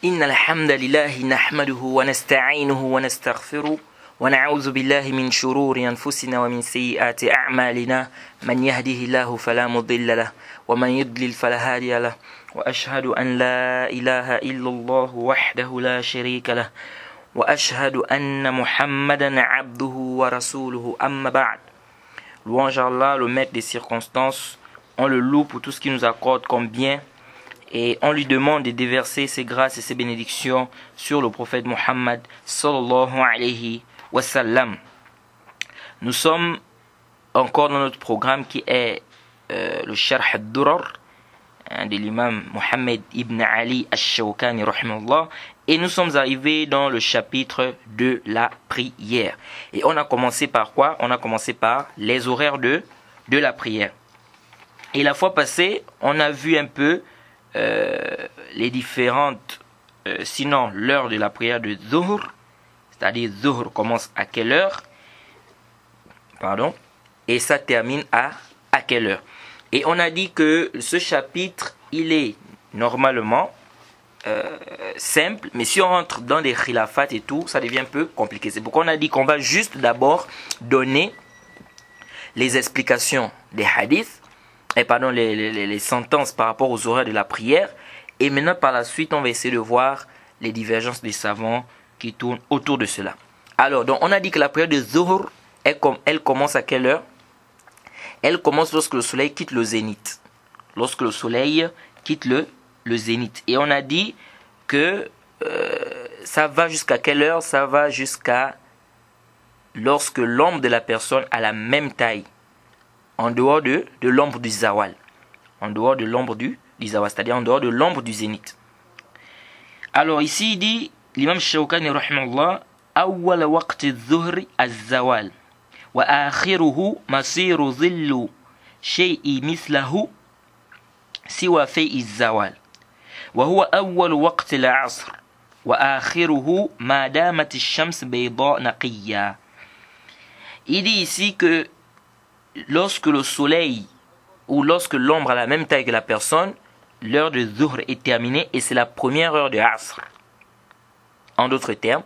إن الحمد لله نحمده ونستعينه ونستغفره ونعوذ بالله من شرور أنفسنا ومن سيئات أعمالنا من يهده الله فلا مضل له ومن يضلل فلا هادي له وأشهد أن لا إله إلا الله وحده لا شريك له وأشهد أن محمدا عبده ورسوله أما بعد. Louange à Allah, le maître des circonstances. On le loue pour tout ce qu'il nous accorde comme bien. Et on lui demande de déverser ses grâces et ses bénédictions sur le prophète Muhammad sallallahu alayhi wa sallam. Nous sommes encore dans notre programme qui est le Sharh al-Durar de l'imam Muhammad ibn Ali al-Shawkani rahimahullah. Et nous sommes arrivés dans le chapitre de la prière. Et on a commencé par quoi? On a commencé par les horaires de la prière. Et la fois passée, on a vu un peu les différentes, sinon l'heure de la prière de Zuhr, c'est-à-dire Zuhr commence à quelle heure, et ça termine à quelle heure. Et on a dit que ce chapitre, il est normalement simple, mais si on rentre dans des khilafat et tout, ça devient un peu compliqué. C'est pourquoi on a dit qu'on va juste d'abord donner les explications des hadiths, les sentences par rapport aux horaires de la prière. Et maintenant, par la suite, on va essayer de voir les divergences des savants qui tournent autour de cela. Alors, donc, on a dit que la prière de Zuhr, elle commence à quelle heure? Elle commence lorsque le soleil quitte le zénith. Lorsque le soleil quitte le zénith. Et on a dit que ça va jusqu'à quelle heure? Ça va jusqu'à lorsque l'ombre de la personne a la même taille. En dehors de l'ombre du zawal. En dehors de l'ombre du zawal, c'est-à-dire en dehors de l'ombre du zénith. Alors ici il dit, l'imam Shawkani rahimahullah, awwal waqti dhuhri az-zawal wa akhiruhu masiru dhillu shay'i mithlahu siwa fay'i az-zawal wa huwa awwal waqti al-'asr wa akhiruhu ma damat ash-shams bayda naqiyya. Il dit ici que lorsque le soleil ou lorsque l'ombre a la même taille que la personne, l'heure de Zuhr est terminée et c'est la première heure de Asr. En d'autres termes,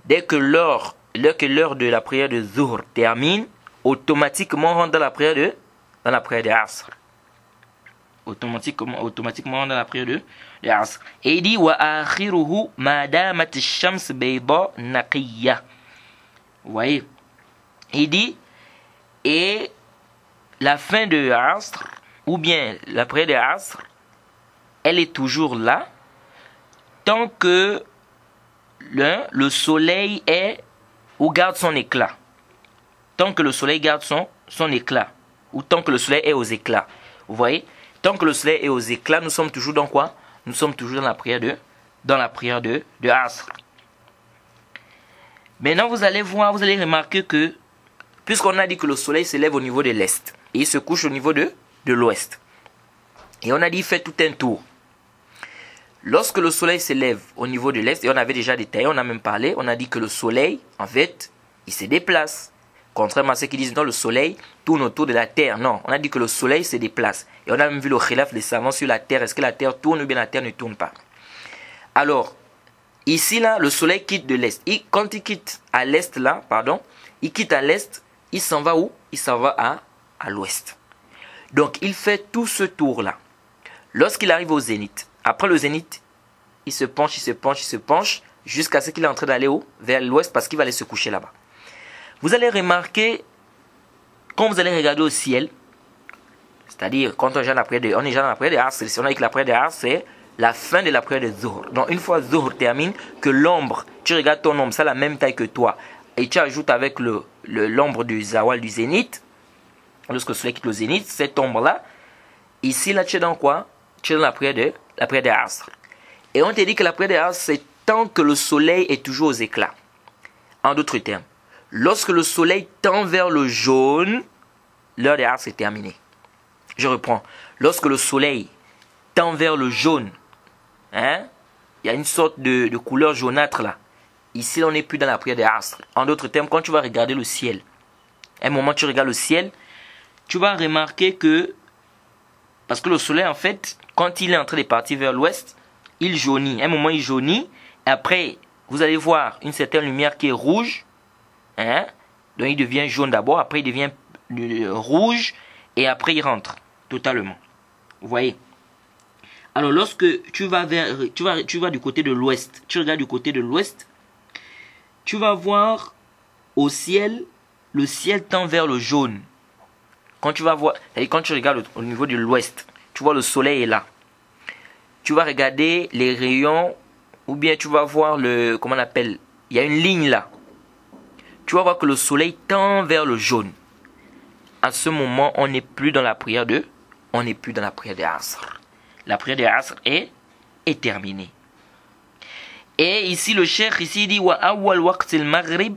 dès que l'heure de la prière de Zuhr termine, automatiquement on rentre dans la prière de Asr. Automatiquement on rentre dans la prière de Asr. Et il dit wa akhiruhu ma damat ash-shams bayda naqiyya. Vous voyez? Il dit et la fin de Asr, ou bien la prière de Asr, elle est toujours là, tant que le soleil est ou garde son éclat. Tant que le soleil garde son éclat, ou tant que le soleil est aux éclats. Vous voyez? Tant que le soleil est aux éclats, nous sommes toujours dans quoi? Nous sommes toujours dans la prière de Asr. Maintenant, vous allez voir, vous allez remarquer que puisqu'on a dit que le soleil se lève au niveau de l'est et il se couche au niveau de l'ouest. Et on a dit il fait tout un tour. Lorsque le soleil se lève au niveau de l'est, et on avait déjà détaillé, on a même parlé, on a dit que le soleil, en fait, il se déplace. Contrairement à ceux qui disent non, le soleil tourne autour de la terre. Non, on a dit que le soleil se déplace. Et on a même vu le khilaf des savants sur la terre. Est-ce que la terre tourne ou bien la terre ne tourne pas? Alors, ici, là, le soleil quitte de l'est. Quand il quitte à l'est, là, il quitte à l'est, il s'en va où? Il s'en va à l'ouest. Donc, il fait tout ce tour-là. Lorsqu'il arrive au zénith, après le zénith, il se penche, jusqu'à ce qu'il est en train d'aller vers l'ouest parce qu'il va aller se coucher là-bas. Vous allez remarquer, quand vous allez regarder au ciel, c'est-à-dire quand on est déjà dans la prière de Asr, si on a dit que la prière de Asr, c'est la fin de la prière de Zuhr. Donc, une fois Zuhr termine, que l'ombre, tu regardes ton ombre, ça a la même taille que toi, et tu ajoutes avec l'ombre du zawal du zénith, lorsque le soleil quitte le zénith, cette ombre-là, ici, là, tu es dans quoi? Tu es dans la prière de Asr. Et on te dit que la prière de Asr, c'est tant que le soleil est toujours aux éclats. En d'autres termes, lorsque le soleil tend vers le jaune, l'heure de Asr est terminée. Je reprends. Lorsque le soleil tend vers le jaune, il y a une sorte de couleur jaunâtre là. Ici, on n'est plus dans la prière de Asr. En d'autres termes, quand tu vas regarder le ciel, un moment tu regardes le ciel, tu vas remarquer que, parce que le soleil en fait, quand il est en train de partir vers l'ouest, il jaunit. À un moment, il jaunit. Après, vous allez voir une certaine lumière qui est rouge. Hein? Donc, il devient jaune d'abord. Après, il devient rouge. Et après, il rentre totalement. Vous voyez? Alors, lorsque tu vas du côté de l'ouest, tu regardes du côté de l'ouest, tu vas voir au ciel, le ciel tend vers le jaune. Quand tu vas voir, quand tu regardes au niveau de l'ouest, tu vois le soleil est là. Tu vas regarder les rayons, ou bien tu vas voir le, comment on appelle, il y a une ligne là. Tu vas voir que le soleil tend vers le jaune. À ce moment, on n'est plus dans la prière de Asr. La prière de Asr est terminée. Et ici, le cheikh ici dit wa awwal waqt al-maghrib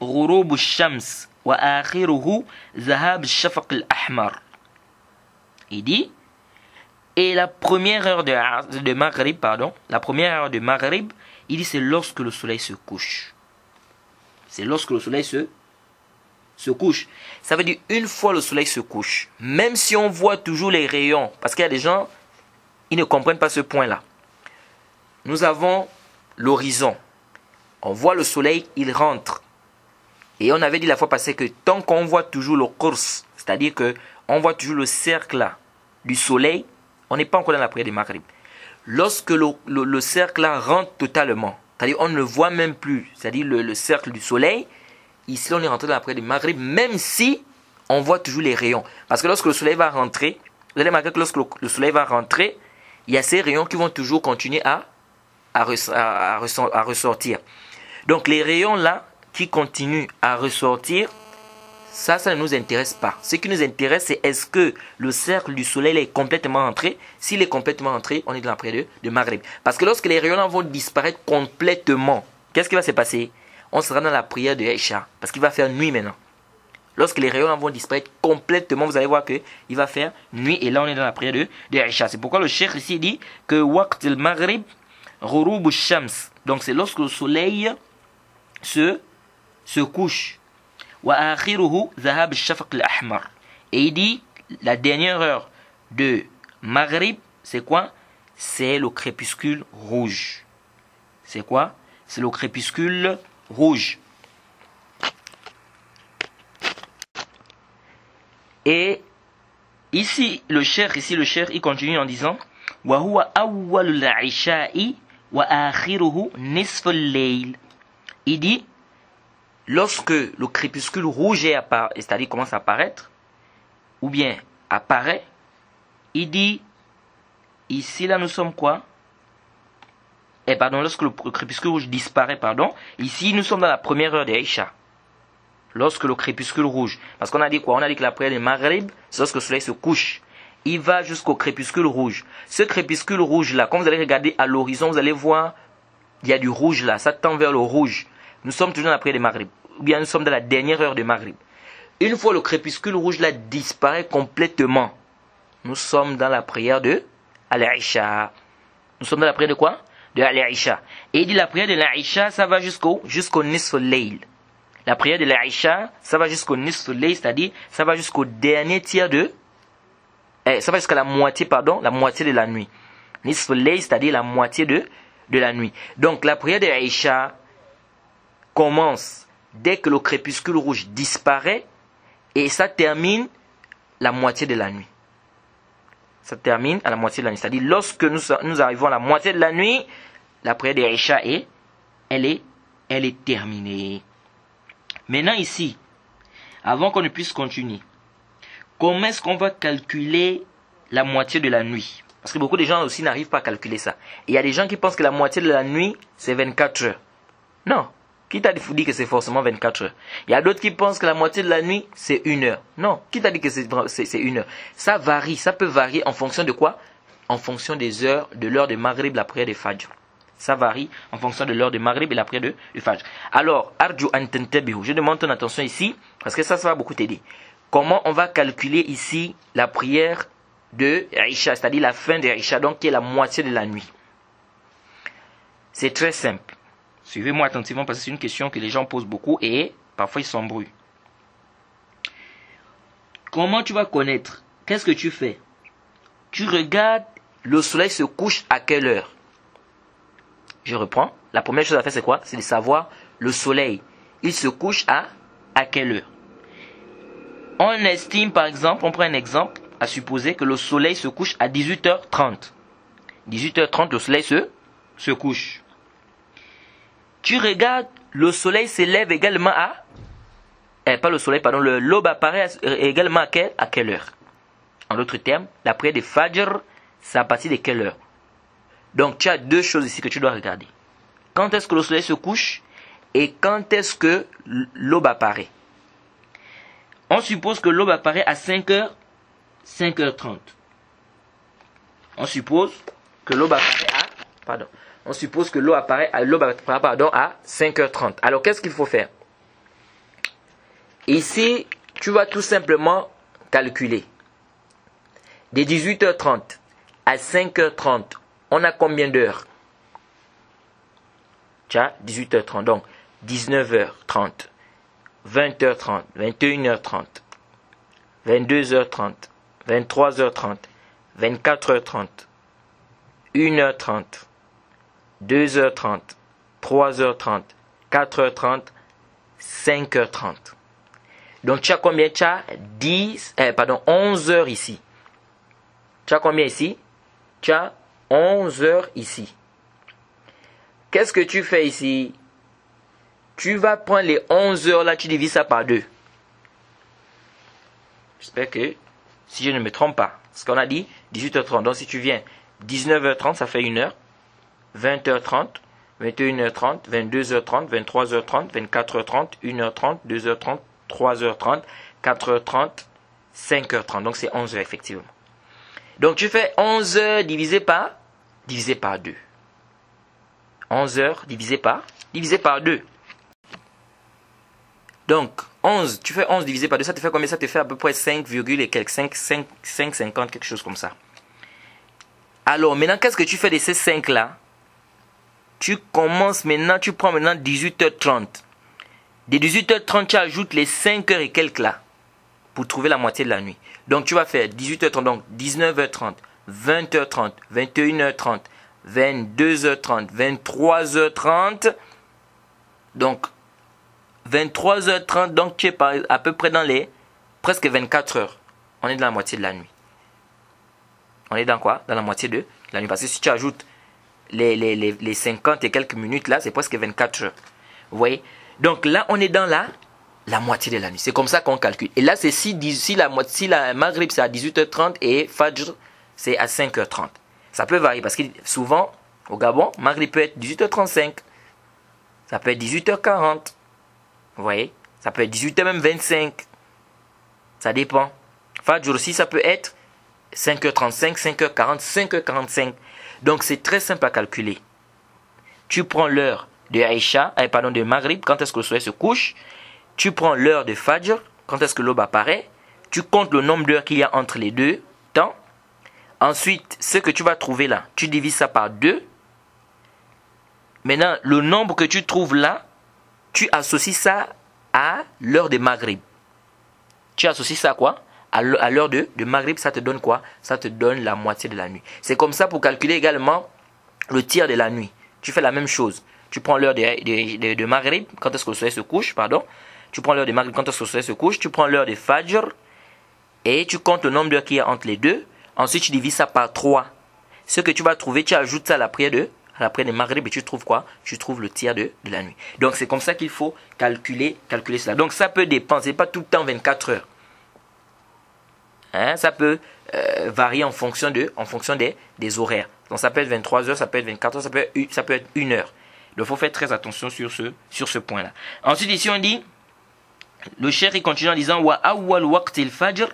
ghurub ash-shams wa akhiruhu zahab ash-shafaq al-ahmar. Il dit et la première heure de Maghrib, la première heure de Maghrib, il dit c'est lorsque le soleil se couche. C'est lorsque le soleil se couche. Ça veut dire une fois le soleil se couche, même si on voit toujours les rayons, parce qu'il y a des gens, ils ne comprennent pas ce point-là. Nous avons l'horizon. On voit le soleil, il rentre. Et on avait dit la fois passée que tant qu'on voit toujours le course, c'est-à-dire que on voit toujours le cercle là, du soleil, on n'est pas encore dans la prière du Maghrib. Lorsque le cercle là rentre totalement, c'est-à-dire on ne le voit même plus, c'est-à-dire le cercle du soleil, ici on est rentré dans la prière du Maghrib, même si on voit toujours les rayons. Parce que lorsque le soleil va rentrer, vous allez remarquer que lorsque le soleil va rentrer, il y a ces rayons qui vont toujours continuer à ressortir. Donc les rayons là qui continuent à ressortir, ça ne nous intéresse pas. Ce qui nous intéresse, c'est est-ce que le cercle du soleil est complètement entré. S'il est complètement entré, on est dans la prière de Maghrib. Parce que lorsque les rayons là vont disparaître complètement, qu'est-ce qui va se passer? On sera dans la prière de Isha. Parce qu'il va faire nuit maintenant. Lorsque les rayons là vont disparaître complètement, vous allez voir qu'il va faire nuit. Et là, on est dans la prière de Isha. C'est pourquoi le cheikh ici dit que Waqt al-Maghrib Ghurub shams. Donc c'est lorsque le soleil se couche. Wa akhiruhu zahab ash-shafaq al-ahmar. Et il dit la dernière heure de Maghrib, c'est quoi? C'est le crépuscule rouge. C'est quoi? C'est le crépuscule rouge. Et ici le cheikh, il continue en disant wa huwa awwalul isha'i wa akhiruhu nisf al-layl. Il dit lorsque le crépuscule rouge c'est-à-dire commence à apparaître, ou bien apparaît, il dit, ici là nous sommes quoi? Lorsque le crépuscule rouge disparaît, ici nous sommes dans la première heure d'Aïcha. Lorsque le crépuscule rouge, parce qu'on a dit quoi? On a dit que la prière de Maghrib, c'est lorsque le soleil se couche. Il va jusqu'au crépuscule rouge. Ce crépuscule rouge là, quand vous allez regarder à l'horizon, vous allez voir, il y a du rouge là, ça tend vers le rouge. Nous sommes toujours dans la prière de Maghrib. Ou bien nous sommes dans la dernière heure de Maghrib. Une fois le crépuscule rouge là disparaît complètement, nous sommes dans la prière de Al-Isha. Nous sommes dans la prière de quoi? De Al-Isha. Et il dit la prière de l'Aïcha, ça va jusqu'au Nisf al-Layl. La prière de l'Aïcha, ça va jusqu'au Nisf al-Layl, c'est-à-dire ça va jusqu'au dernier tiers ça va jusqu'à la moitié de la nuit. Nisf al-Layl, c'est-à-dire la moitié de la nuit. Donc la prière de l'Aïcha commence dès que le crépuscule rouge disparaît et ça termine la moitié de la nuit. Ça termine à la moitié de la nuit. C'est-à-dire lorsque nous arrivons à la moitié de la nuit, la prière de Isha elle est terminée. Maintenant ici, avant qu'on ne puisse continuer, comment est-ce qu'on va calculer la moitié de la nuit? Parce que beaucoup de gens aussi n'arrivent pas à calculer ça. Et il y a des gens qui pensent que la moitié de la nuit, c'est 24 heures. Non. Qui t'a dit que c'est forcément 24 heures? Il y a d'autres qui pensent que la moitié de la nuit, c'est 1 heure. Non. Qui t'a dit que c'est 1 heure? Ça varie. Ça peut varier en fonction de quoi? En fonction des heures, de l'heure de Maghrib, la prière de Fajr. Ça varie en fonction de l'heure de Maghrib et la prière de Fajr. Alors, Arju Antentebihu, je demande ton attention ici, parce que ça va beaucoup t'aider. Comment on va calculer ici la prière de Isha, c'est-à-dire la fin de Isha, donc qui est la moitié de la nuit? C'est très simple. Suivez-moi attentivement parce que c'est une question que les gens posent beaucoup et parfois ils s'embrouillent. Comment tu vas connaître? Qu'est-ce que tu fais? Tu regardes le soleil se couche à quelle heure? Je reprends. La première chose à faire, c'est quoi? C'est de savoir le soleil. Il se couche à quelle heure? On estime, par exemple, on prend un exemple, à supposer que le soleil se couche à 18h30. 18h30, le soleil se couche. Tu regardes, le soleil s'élève également pas le soleil, pardon, l'aube apparaît également à quelle heure? En d'autres termes, la prière de Fajr, c'est à partir de quelle heure? Donc, tu as deux choses ici que tu dois regarder. Quand est-ce que le soleil se couche et quand est-ce que l'aube apparaît? On suppose que l'aube apparaît à 5h30. On suppose que l'aube apparaît à 5h30. Alors, qu'est-ce qu'il faut faire? Ici, tu vas tout simplement calculer. De 18h30 à 5h30, on a combien d'heures? Tu as 18h30, donc 19h30, 20h30, 21h30, 22h30, 23h30, 24h30, 1h30, 2h30, 3h30, 4h30, 5h30. Donc tu as combien? Tu as 11 heures ici. Tu as combien ici? Tu as 11 heures ici. Qu'est-ce que tu fais ici? Tu vas prendre les 11 heures là, tu divises ça par 2. J'espère que si je ne me trompe pas. Parce qu'on a dit 18h30. Donc si tu viens 19h30, ça fait 1 heure. 20h30, 21h30, 22h30, 23h30, 24h30, 1h30, 2h30, 3h30, 4h30, 5h30. Donc c'est 11 heures effectivement. Donc tu fais 11 heures divisé par 2. 11 heures divisé par 2. Donc 11, tu fais 11 divisé par 2, ça te fait combien? Ça te fait à peu près 5, et quelques, 5,50, quelque chose comme ça. Alors maintenant, qu'est-ce que tu fais de ces 5 là? Tu commences maintenant, tu prends maintenant 18h30. De 18h30, tu ajoutes les 5 heures et quelques là pour trouver la moitié de la nuit. Donc tu vas faire 18h30, donc 19h30, 20h30, 21h30, 22h30, 23h30. Donc 23h30, donc tu es à peu près dans les presque 24 heures. On est dans la moitié de la nuit. On est dans quoi? Dans la moitié de la nuit. Parce que si tu ajoutes les 50 et quelques minutes là, c'est presque 24 heures. Vous voyez? Donc là, on est dans la moitié de la nuit. C'est comme ça qu'on calcule. Et là, c'est si la Maghrib c'est à 18h30 et Fajr c'est à 5h30. Ça peut varier parce que souvent, au Gabon, Maghrib peut être 18h35. Ça peut être 18h40. Vous voyez? Ça peut être 18h même 25. Ça dépend. Fajr aussi, ça peut être 5h35, 5h40, 5h45. Donc c'est très simple à calculer. Tu prends l'heure de Maghrib, quand est-ce que le soleil se couche. Tu prends l'heure de Fajr, quand est-ce que l'aube apparaît. Tu comptes le nombre d'heures qu'il y a entre les deux temps. Ensuite, ce que tu vas trouver là, tu divises ça par 2. Maintenant, le nombre que tu trouves là, tu associes ça à l'heure de Maghrib. Tu associes ça à quoi? À l'heure de Maghrib, ça te donne quoi? Ça te donne la moitié de la nuit. C'est comme ça pour calculer également le tiers de la nuit. Tu fais la même chose. Tu prends l'heure de Maghrib, quand est-ce que le soleil se couche, pardon. Tu prends l'heure de Maghrib, quand est-ce que le soleil se couche. Tu prends l'heure de Fajr et tu comptes le nombre d'heures qu'il y a entre les deux. Ensuite, tu divises ça par 3. Ce que tu vas trouver, tu ajoutes ça à la prière de Maghrib et tu trouves quoi? Tu trouves le tiers de la nuit. Donc, c'est comme ça qu'il faut calculer cela. Donc, ça peut dépendre. Ce n'est pas tout le temps 24 heures. Hein? Ça peut varier en fonction des horaires. Donc, ça peut être 23 heures, ça peut être 24 heures, ça peut être 1 heure. Donc, il faut faire très attention sur ce point-là. Ensuite, ici, on dit, le cheikh il continue en disant, wa awwal waqtil fajr,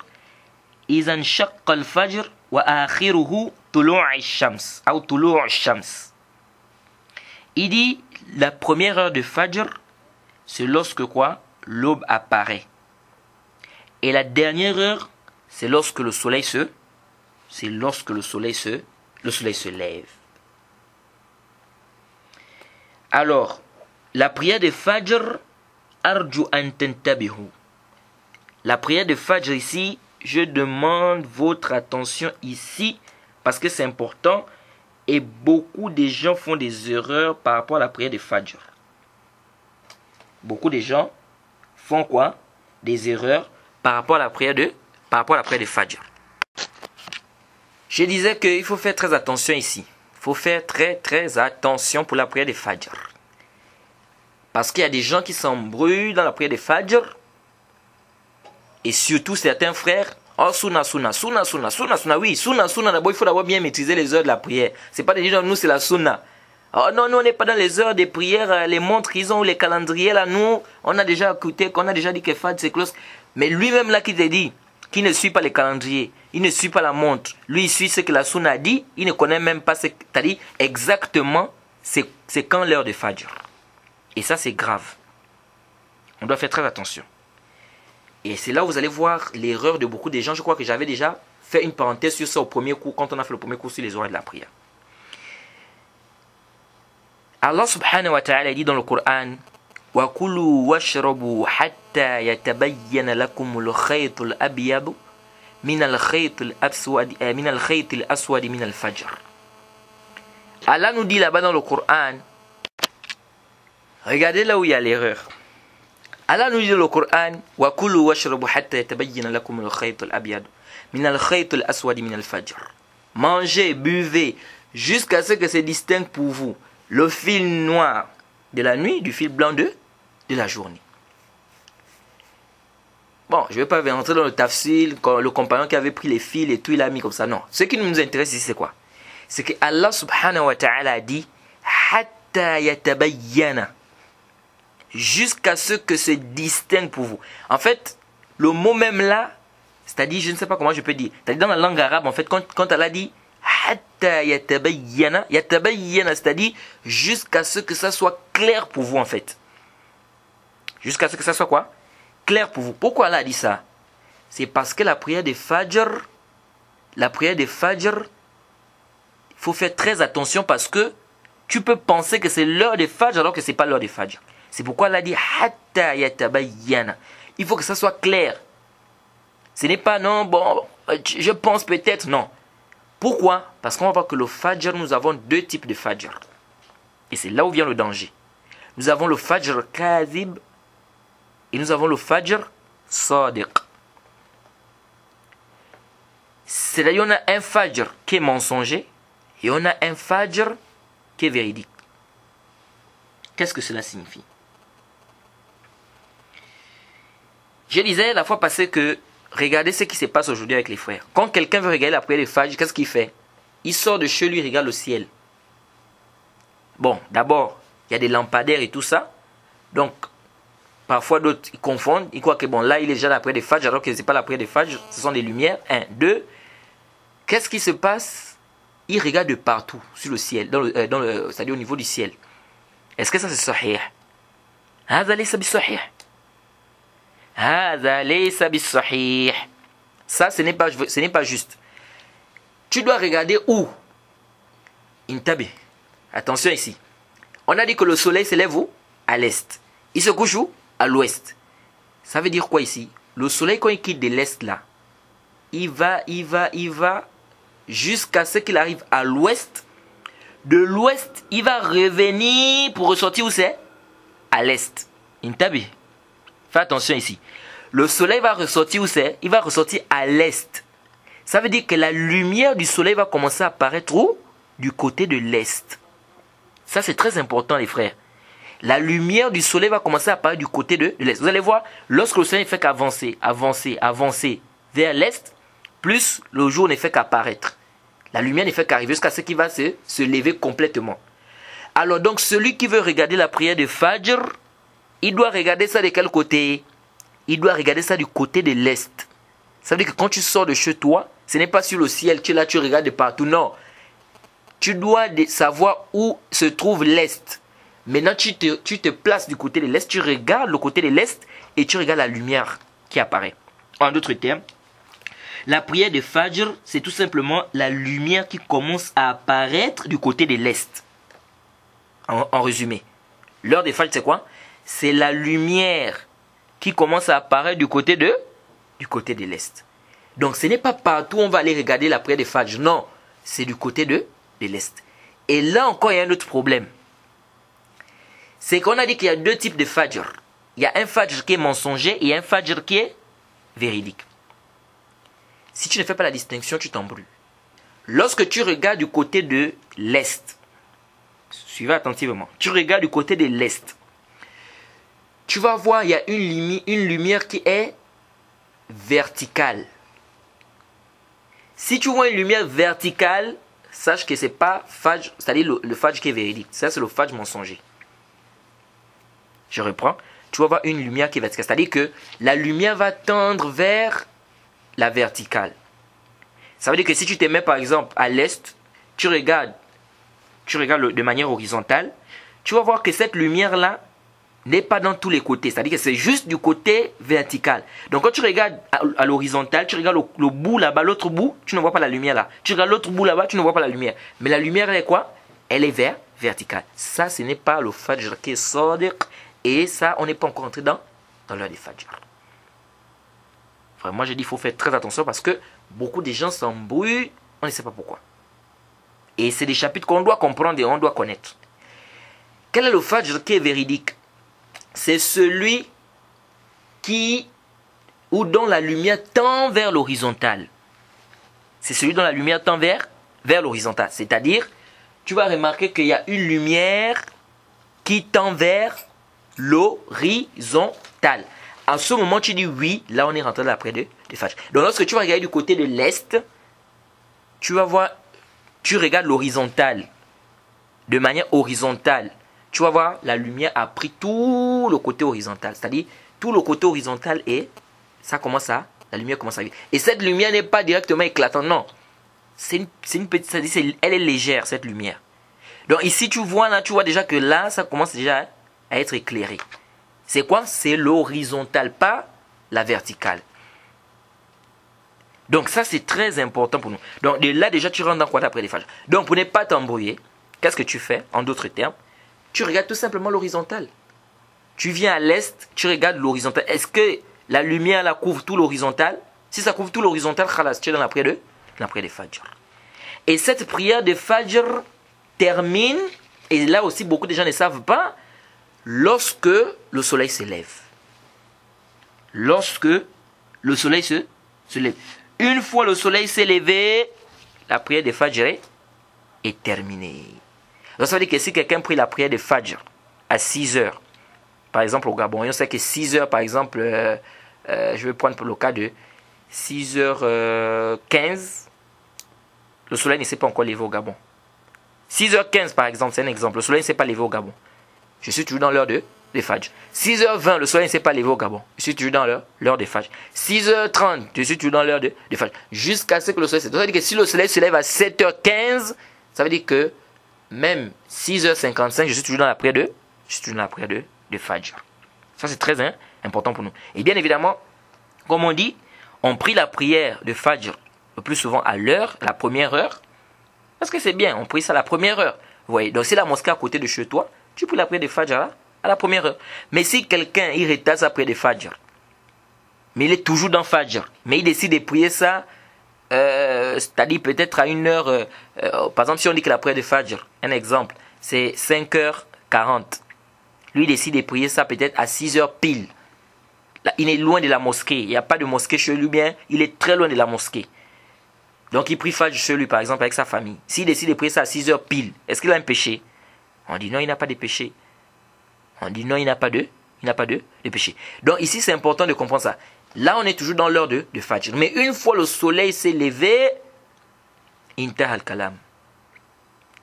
izan shaqqal fajr, wa akhiruhu tulu'i shams, ou tulu'i shams. Il dit, la première heure de Fajr, c'est lorsque quoi? L'aube apparaît. Et la dernière heure, c'est lorsque le soleil se lève. Alors, la prière de Fajr, arju an tantabihu. La prière de Fajr ici, je demande votre attention ici, parce que c'est important. Et beaucoup de gens font des erreurs par rapport à la prière de Fajr. Beaucoup de gens font quoi? Des erreurs par rapport à la prière de Fajr. Je disais qu'il faut faire très attention ici. Il faut faire très attention pour la prière de Fajr. Parce qu'il y a des gens qui s'embrouillent dans la prière de Fajr. Et surtout certains frères. Oh, sunna. Oui, sunna. D'abord, il faut d'abord bien maîtriser les heures de la prière. C'est pas de dire, nous, c'est la sunna. Oh non, nous, on n'est pas dans les heures de prière, les montres qu'ils ont, les calendriers, là, nous, on a déjà écouté, qu'on a déjà dit que Fajr, c'est close. Mais lui-même, là, qui te dit, qui ne suit pas les calendriers, il ne suit pas la montre, lui, il suit ce que la sunna a dit, il ne connaît même pas ce que tu as dit exactement, c'est quand l'heure de Fajr. Et ça, c'est grave. On doit faire très attention. Et c'est là où vous allez voir l'erreur de beaucoup de gens. Je crois que j'avais déjà fait une parenthèse sur ça au premier cours, quand on a fait le premier cours sur les horaires de la prière. Allah subhanahu wa ta'ala dit dans le Coran, وَكُلُوا وَاشْرَبُوا حَتَّى يَتَبَيَّنَ لَكُمُ الْخَيْطُ الْأَبْيَضُ مِنَ الْخَيْطِ الْأَسْوَدِ مِنَ الْفَجْرِ. Allah nous dit là-bas dans le Coran, regardez là où il y a l'erreur. Allah nous dit dans le Coran, وَكُلُوا وَاشْرَبُوا حَتَّى يَتَبَيَّنَ لَكُمُ الْخَيْطُ الْأَبْيَضُ مِنَ الْخَيْطِ الْأَسْوَدِ مِنَ الْفَجْرِ. Mangez, buvez, jusqu'à ce que se distingue pour vous le fil noir de la nuit du fil blanc de la journée. Bon, je ne vais pas rentrer dans le tafsil, le compagnon qui avait pris les fils et tout, il a mis comme ça. Non, ce qui nous intéresse ici, c'est quoi? C'est que Allah subhanahu wa ta'ala a dit hatta yatabayyana, jusqu'à ce que se distingue pour vous. En fait, le mot même là, c'est-à-dire, je ne sais pas comment je peux dire, c'est-à-dire dans la langue arabe, en fait, quand Allah dit hatta yatabayyana, c'est-à-dire jusqu'à ce que ça soit clair pour vous, en fait. Jusqu'à ce que ça soit quoi? Clair pour vous. Pourquoi Allah a dit ça? C'est parce que la prière de Fajr, il faut faire très attention parce que tu peux penser que c'est l'heure de Fajr alors que ce n'est pas l'heure de Fajr. C'est pourquoi Allah dit hatta yatabayyana. Il faut que ça soit clair. Ce n'est pas non, bon, je pense peut-être, non. Pourquoi? Parce qu'on va voir que le Fajr, nous avons deux types de Fajr. Et c'est là où vient le danger. Nous avons le Fajr Kadhib et nous avons le Fajr Sadiq. C'est-à-dire, on a un Fajr qui est mensonger et on a un Fajr qui est véridique. Qu'est-ce que cela signifie? Je disais la fois passée que regardez ce qui se passe aujourd'hui avec les frères. Quand quelqu'un veut regarder la prière de Fajr, qu'est-ce qu'il fait? Il sort de chez lui, il regarde le ciel. Bon, d'abord, il y a des lampadaires et tout ça. Donc, parfois d'autres ils confondent. Ils croient que bon, là, il est déjà la prière de Fajr, alors que ce n'est pas la prière de Fajr, ce sont des lumières. 1, 2. Qu'est-ce qui se passe? Il regarde de partout, sur le ciel, c'est-à-dire au niveau du ciel. Est-ce que ça c'est sahih? هذا ليس بصحيح. هذا ليس بصحيح. Ça, ce n'est pas juste. Tu dois regarder où? Intabi. Attention ici. On a dit que le soleil se lève où? À l'est. Il se couche où? À l'ouest. Ça veut dire quoi ici? Le soleil, quand il quitte de l'est là, il va jusqu'à ce qu'il arrive à l'ouest. De l'ouest, il va revenir pour ressortir où c'est? À l'est. Intabi. Fais attention ici. Le soleil va ressortir où c'est? Il va ressortir à l'est. Ça veut dire que la lumière du soleil va commencer à apparaître où? Du côté de l'est. Ça, c'est très important, les frères. La lumière du soleil va commencer à apparaître du côté de l'est. Vous allez voir, lorsque le soleil ne fait qu'avancer, avancer vers l'est, plus le jour ne fait qu'apparaître. La lumière ne fait qu'arriver jusqu'à ce qu'il va se lever complètement. Alors donc, celui qui veut regarder la prière de Fajr, il doit regarder ça de quel côté? Il doit regarder ça du côté de l'est. Ça veut dire que quand tu sors de chez toi, ce n'est pas sur le ciel, tu es là, tu regardes de partout. Non. Tu dois savoir où se trouve l'est. Maintenant, tu te places du côté de l'est, tu regardes le côté de l'est et tu regardes la lumière qui apparaît. En d'autres termes, la prière de Fajr, c'est tout simplement la lumière qui commence à apparaître du côté de l'est. En résumé, l'heure de Fajr, c'est quoi? C'est la lumière qui commence à apparaître du côté de l'est. Donc, ce n'est pas partout où on va aller regarder la prière de Fajr. Non, c'est du côté de l'est. Et là encore, il y a un autre problème. C'est qu'on a dit qu'il y a deux types de fajr. Il y a un fajr qui est mensonger et un fajr qui est véridique. Si tu ne fais pas la distinction, tu t'embrouilles. Lorsque tu regardes du côté de l'Est, suivez attentivement, tu regardes du côté de l'Est, tu vas voir, il y a une lumière qui est verticale. Si tu vois une lumière verticale, sache que ce n'est pas fajr, c'est-à-dire le fajr qui est véridique. Ça, c'est le fajr mensonger. Je reprends. Tu vas voir une lumière qui est verticale. C'est-à-dire que la lumière va tendre vers la verticale. Ça veut dire que si tu te mets par exemple à l'est, tu regardes de manière horizontale, tu vas voir que cette lumière-là n'est pas dans tous les côtés. C'est-à-dire que c'est juste du côté vertical. Donc quand tu regardes à l'horizontale, tu regardes le bout là-bas, l'autre bout, tu ne vois pas la lumière là. Tu regardes l'autre bout là-bas, tu ne vois pas la lumière. Mais la lumière, elle est quoi? Elle est verticale. Ça, ce n'est pas le fajr qui est sadiq. Et ça, on n'est pas encore entré dans l'heure des fajr. Vraiment, j'ai dit, il faut faire très attention parce que beaucoup de gens s'embrouillent, on ne sait pas pourquoi. Et c'est des chapitres qu'on doit comprendre et on doit connaître. Quel est le fajr qui est véridique? C'est celui dont la lumière tend vers l'horizontale. C'est celui dont la lumière tend vers l'horizontale. C'est-à-dire, tu vas remarquer qu'il y a une lumière qui tend vers l'horizontale. En ce moment, tu dis oui, là on est rentré dans la prière de fajr. Donc lorsque tu vas regarder du côté de l'est, tu vas voir, tu regardes l'horizontale, de manière horizontale. Tu vas voir, la lumière a pris tout le côté horizontal. C'est-à-dire, tout le côté horizontal et la lumière commence à vivre. Et cette lumière n'est pas directement éclatante, non. C'est une petite, c'est-à-dire, elle est légère, cette lumière. Donc ici, tu vois déjà que là, ça commence déjà à être éclairé. C'est quoi? C'est l'horizontale, pas la verticale. Donc ça, c'est très important pour nous. Donc de là, déjà, tu rentres dans quoi après les fajr. Donc pour ne pas t'embrouiller, qu'est-ce que tu fais? En d'autres termes, tu regardes tout simplement l'horizontale. Tu viens à l'est, tu regardes l'horizontale. Est-ce que la lumière là couvre tout l'horizontale? Si ça couvre tout l'horizontale, khalas, tu es dans la prière de fajr. Et cette prière de fajr termine, et là aussi beaucoup de gens ne savent pas, lorsque le soleil se lève. Lorsque le soleil se lève. Une fois le soleil s'est levé, la prière de fajr est terminée. Donc ça veut dire que si quelqu'un prie la prière de fajr à 6 heures, par exemple au Gabon, on sait que 6 heures par exemple, je vais prendre pour le cas de 6h15, le soleil ne s'est pas encore levé au Gabon. 6h15 par exemple, c'est un exemple, le soleil ne s'est pas levé au Gabon. Je suis toujours dans l'heure de fajr. 6h20, le soleil ne s'est pas levé au Gabon. Je suis toujours dans l'heure de fajr. 6h30, je suis toujours dans l'heure de fajr. Jusqu'à ce que le soleil se lève. Ça veut dire que si le soleil se lève à 7h15, ça veut dire que même 6h55, je suis toujours dans la prière de fajr. Ça, c'est très important pour nous. Et bien évidemment, comme on dit, on prie la prière de fajr le plus souvent à l'heure, la première heure. Parce que c'est bien, on prie ça à la première heure. Vous voyez, donc si la mosquée à côté de chez toi, tu pries la prière de fajr à la première heure. Mais si quelqu'un, il retarde sa prière de fajr, mais il est toujours dans fajr, mais il décide de prier ça, c'est-à-dire peut-être à 1h, par exemple si on dit que la prière de fajr, un exemple, c'est 5h40. Lui il décide de prier ça peut-être à 6h pile. Là, il est loin de la mosquée, il n'y a pas de mosquée chez lui, bien, il est très loin de la mosquée. Donc il prie fajr chez lui par exemple avec sa famille. S'il décide de prier ça à 6h pile, est-ce qu'il a un péché? On dit non, il n'a pas de péché. On dit non, il n'a pas de péché. Donc ici, c'est important de comprendre ça. Là, on est toujours dans l'heure de fajr. Mais une fois le soleil s'est levé, intah al-kalam.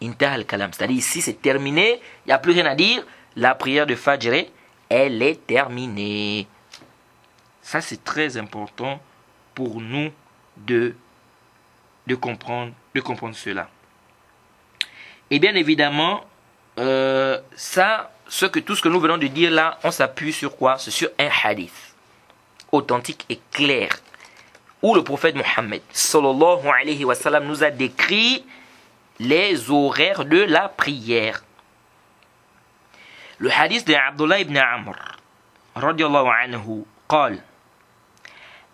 Intah al-kalam. C'est-à-dire ici, c'est terminé. Il n'y a plus rien à dire. La prière de fajr, elle est terminée. Ça, c'est très important pour nous de comprendre cela. Et bien évidemment, tout ce que nous venons de dire là, on s'appuie sur quoi? C'est sur un hadith authentique et clair où le prophète Mohammed sallallahu alayhi wa sallam nous a décrit les horaires de la prière. Le hadith de Abdullah ibn Amr radiyallahu anhu قال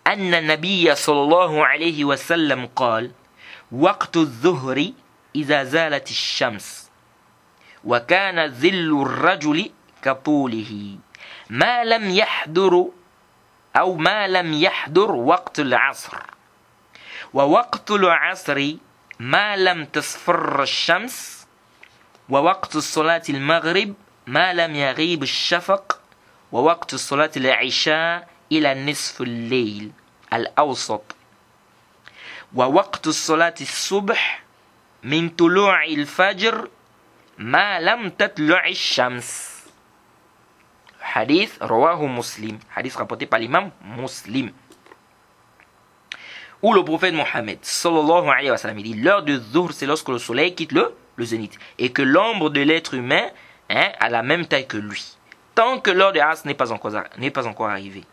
أن النبي صلى الله عليه وسلم قال وقت الظهر إذا زالت الشمس وكان ظل الرجل كطوله ما لم يحضر أو ما لم يحضر وقت العصر ووقت العصر ما لم تصفر الشمس ووقت الصلاة المغرب ما لم يغيب الشفق ووقت الصلاة العشاء إلى نصف الليل الأوسط ووقت الصلاة الصبح من طلوع الفجر ما لم تطلع الشمس. Hadith rawahu Muslim, hadith rapporté par l'imam Muslim, où le prophète Mohammed sallallahu alayhi wa sallam, il dit l'heure de Zuhr, c'est lorsque le soleil quitte le zénith et que l'ombre de l'être humain a la même taille que lui, tant que l'heure de Asr n'est pas encore arrivée.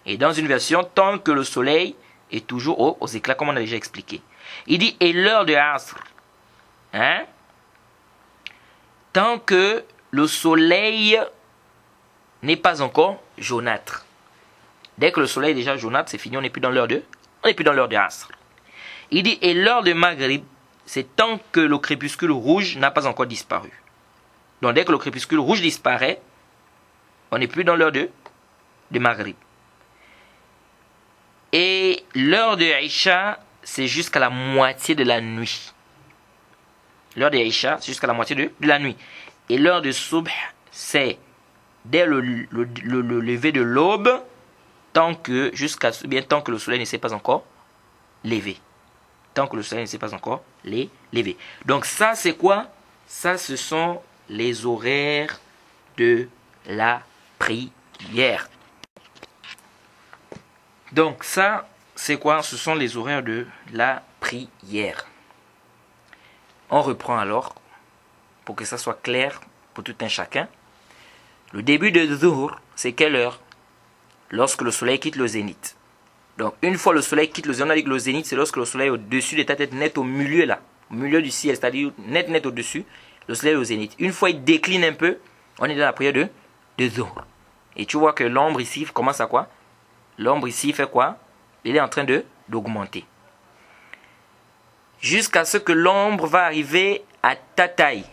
Et dans une version, tant que le soleil est toujours aux éclats, comme on a déjà expliqué. Il dit et l'heure de Asr, tant que le soleil n'est pas encore jaunâtre. Dès que le soleil est déjà jaunâtre, c'est fini, on n'est plus dans l'heure de Asr. Il dit et l'heure de Maghrib, c'est tant que le crépuscule rouge n'a pas encore disparu. Donc dès que le crépuscule rouge disparaît, on n'est plus dans l'heure de Maghrib. Et l'heure de Aïcha, c'est jusqu'à la moitié de la nuit. L'heure de Aïcha, c'est jusqu'à la moitié de la nuit. Et l'heure de Subh, c'est dès le lever de l'aube, tant que le soleil ne s'est pas encore levé. Tant que le soleil ne s'est pas encore levé. Donc ça, c'est quoi? Ça, ce sont les horaires de la prière. Donc ça, c'est quoi? Ce sont les horaires de la prière. On reprend alors, pour que ça soit clair pour tout un chacun. Le début de Zuhr, c'est quelle heure? Lorsque le soleil quitte le zénith. Donc une fois le soleil quitte le zénith, on a dit que le zénith, c'est lorsque le soleil est au-dessus de ta tête, net au milieu là, au milieu du ciel, c'est-à-dire net au-dessus, le soleil est au zénith. Une fois il décline un peu, on est dans la prière de Zuhr. Et tu vois que l'ombre ici commence à quoi? L'ombre ici fait quoi? Il est en train d'augmenter. Jusqu'à ce que l'ombre va arriver à ta taille.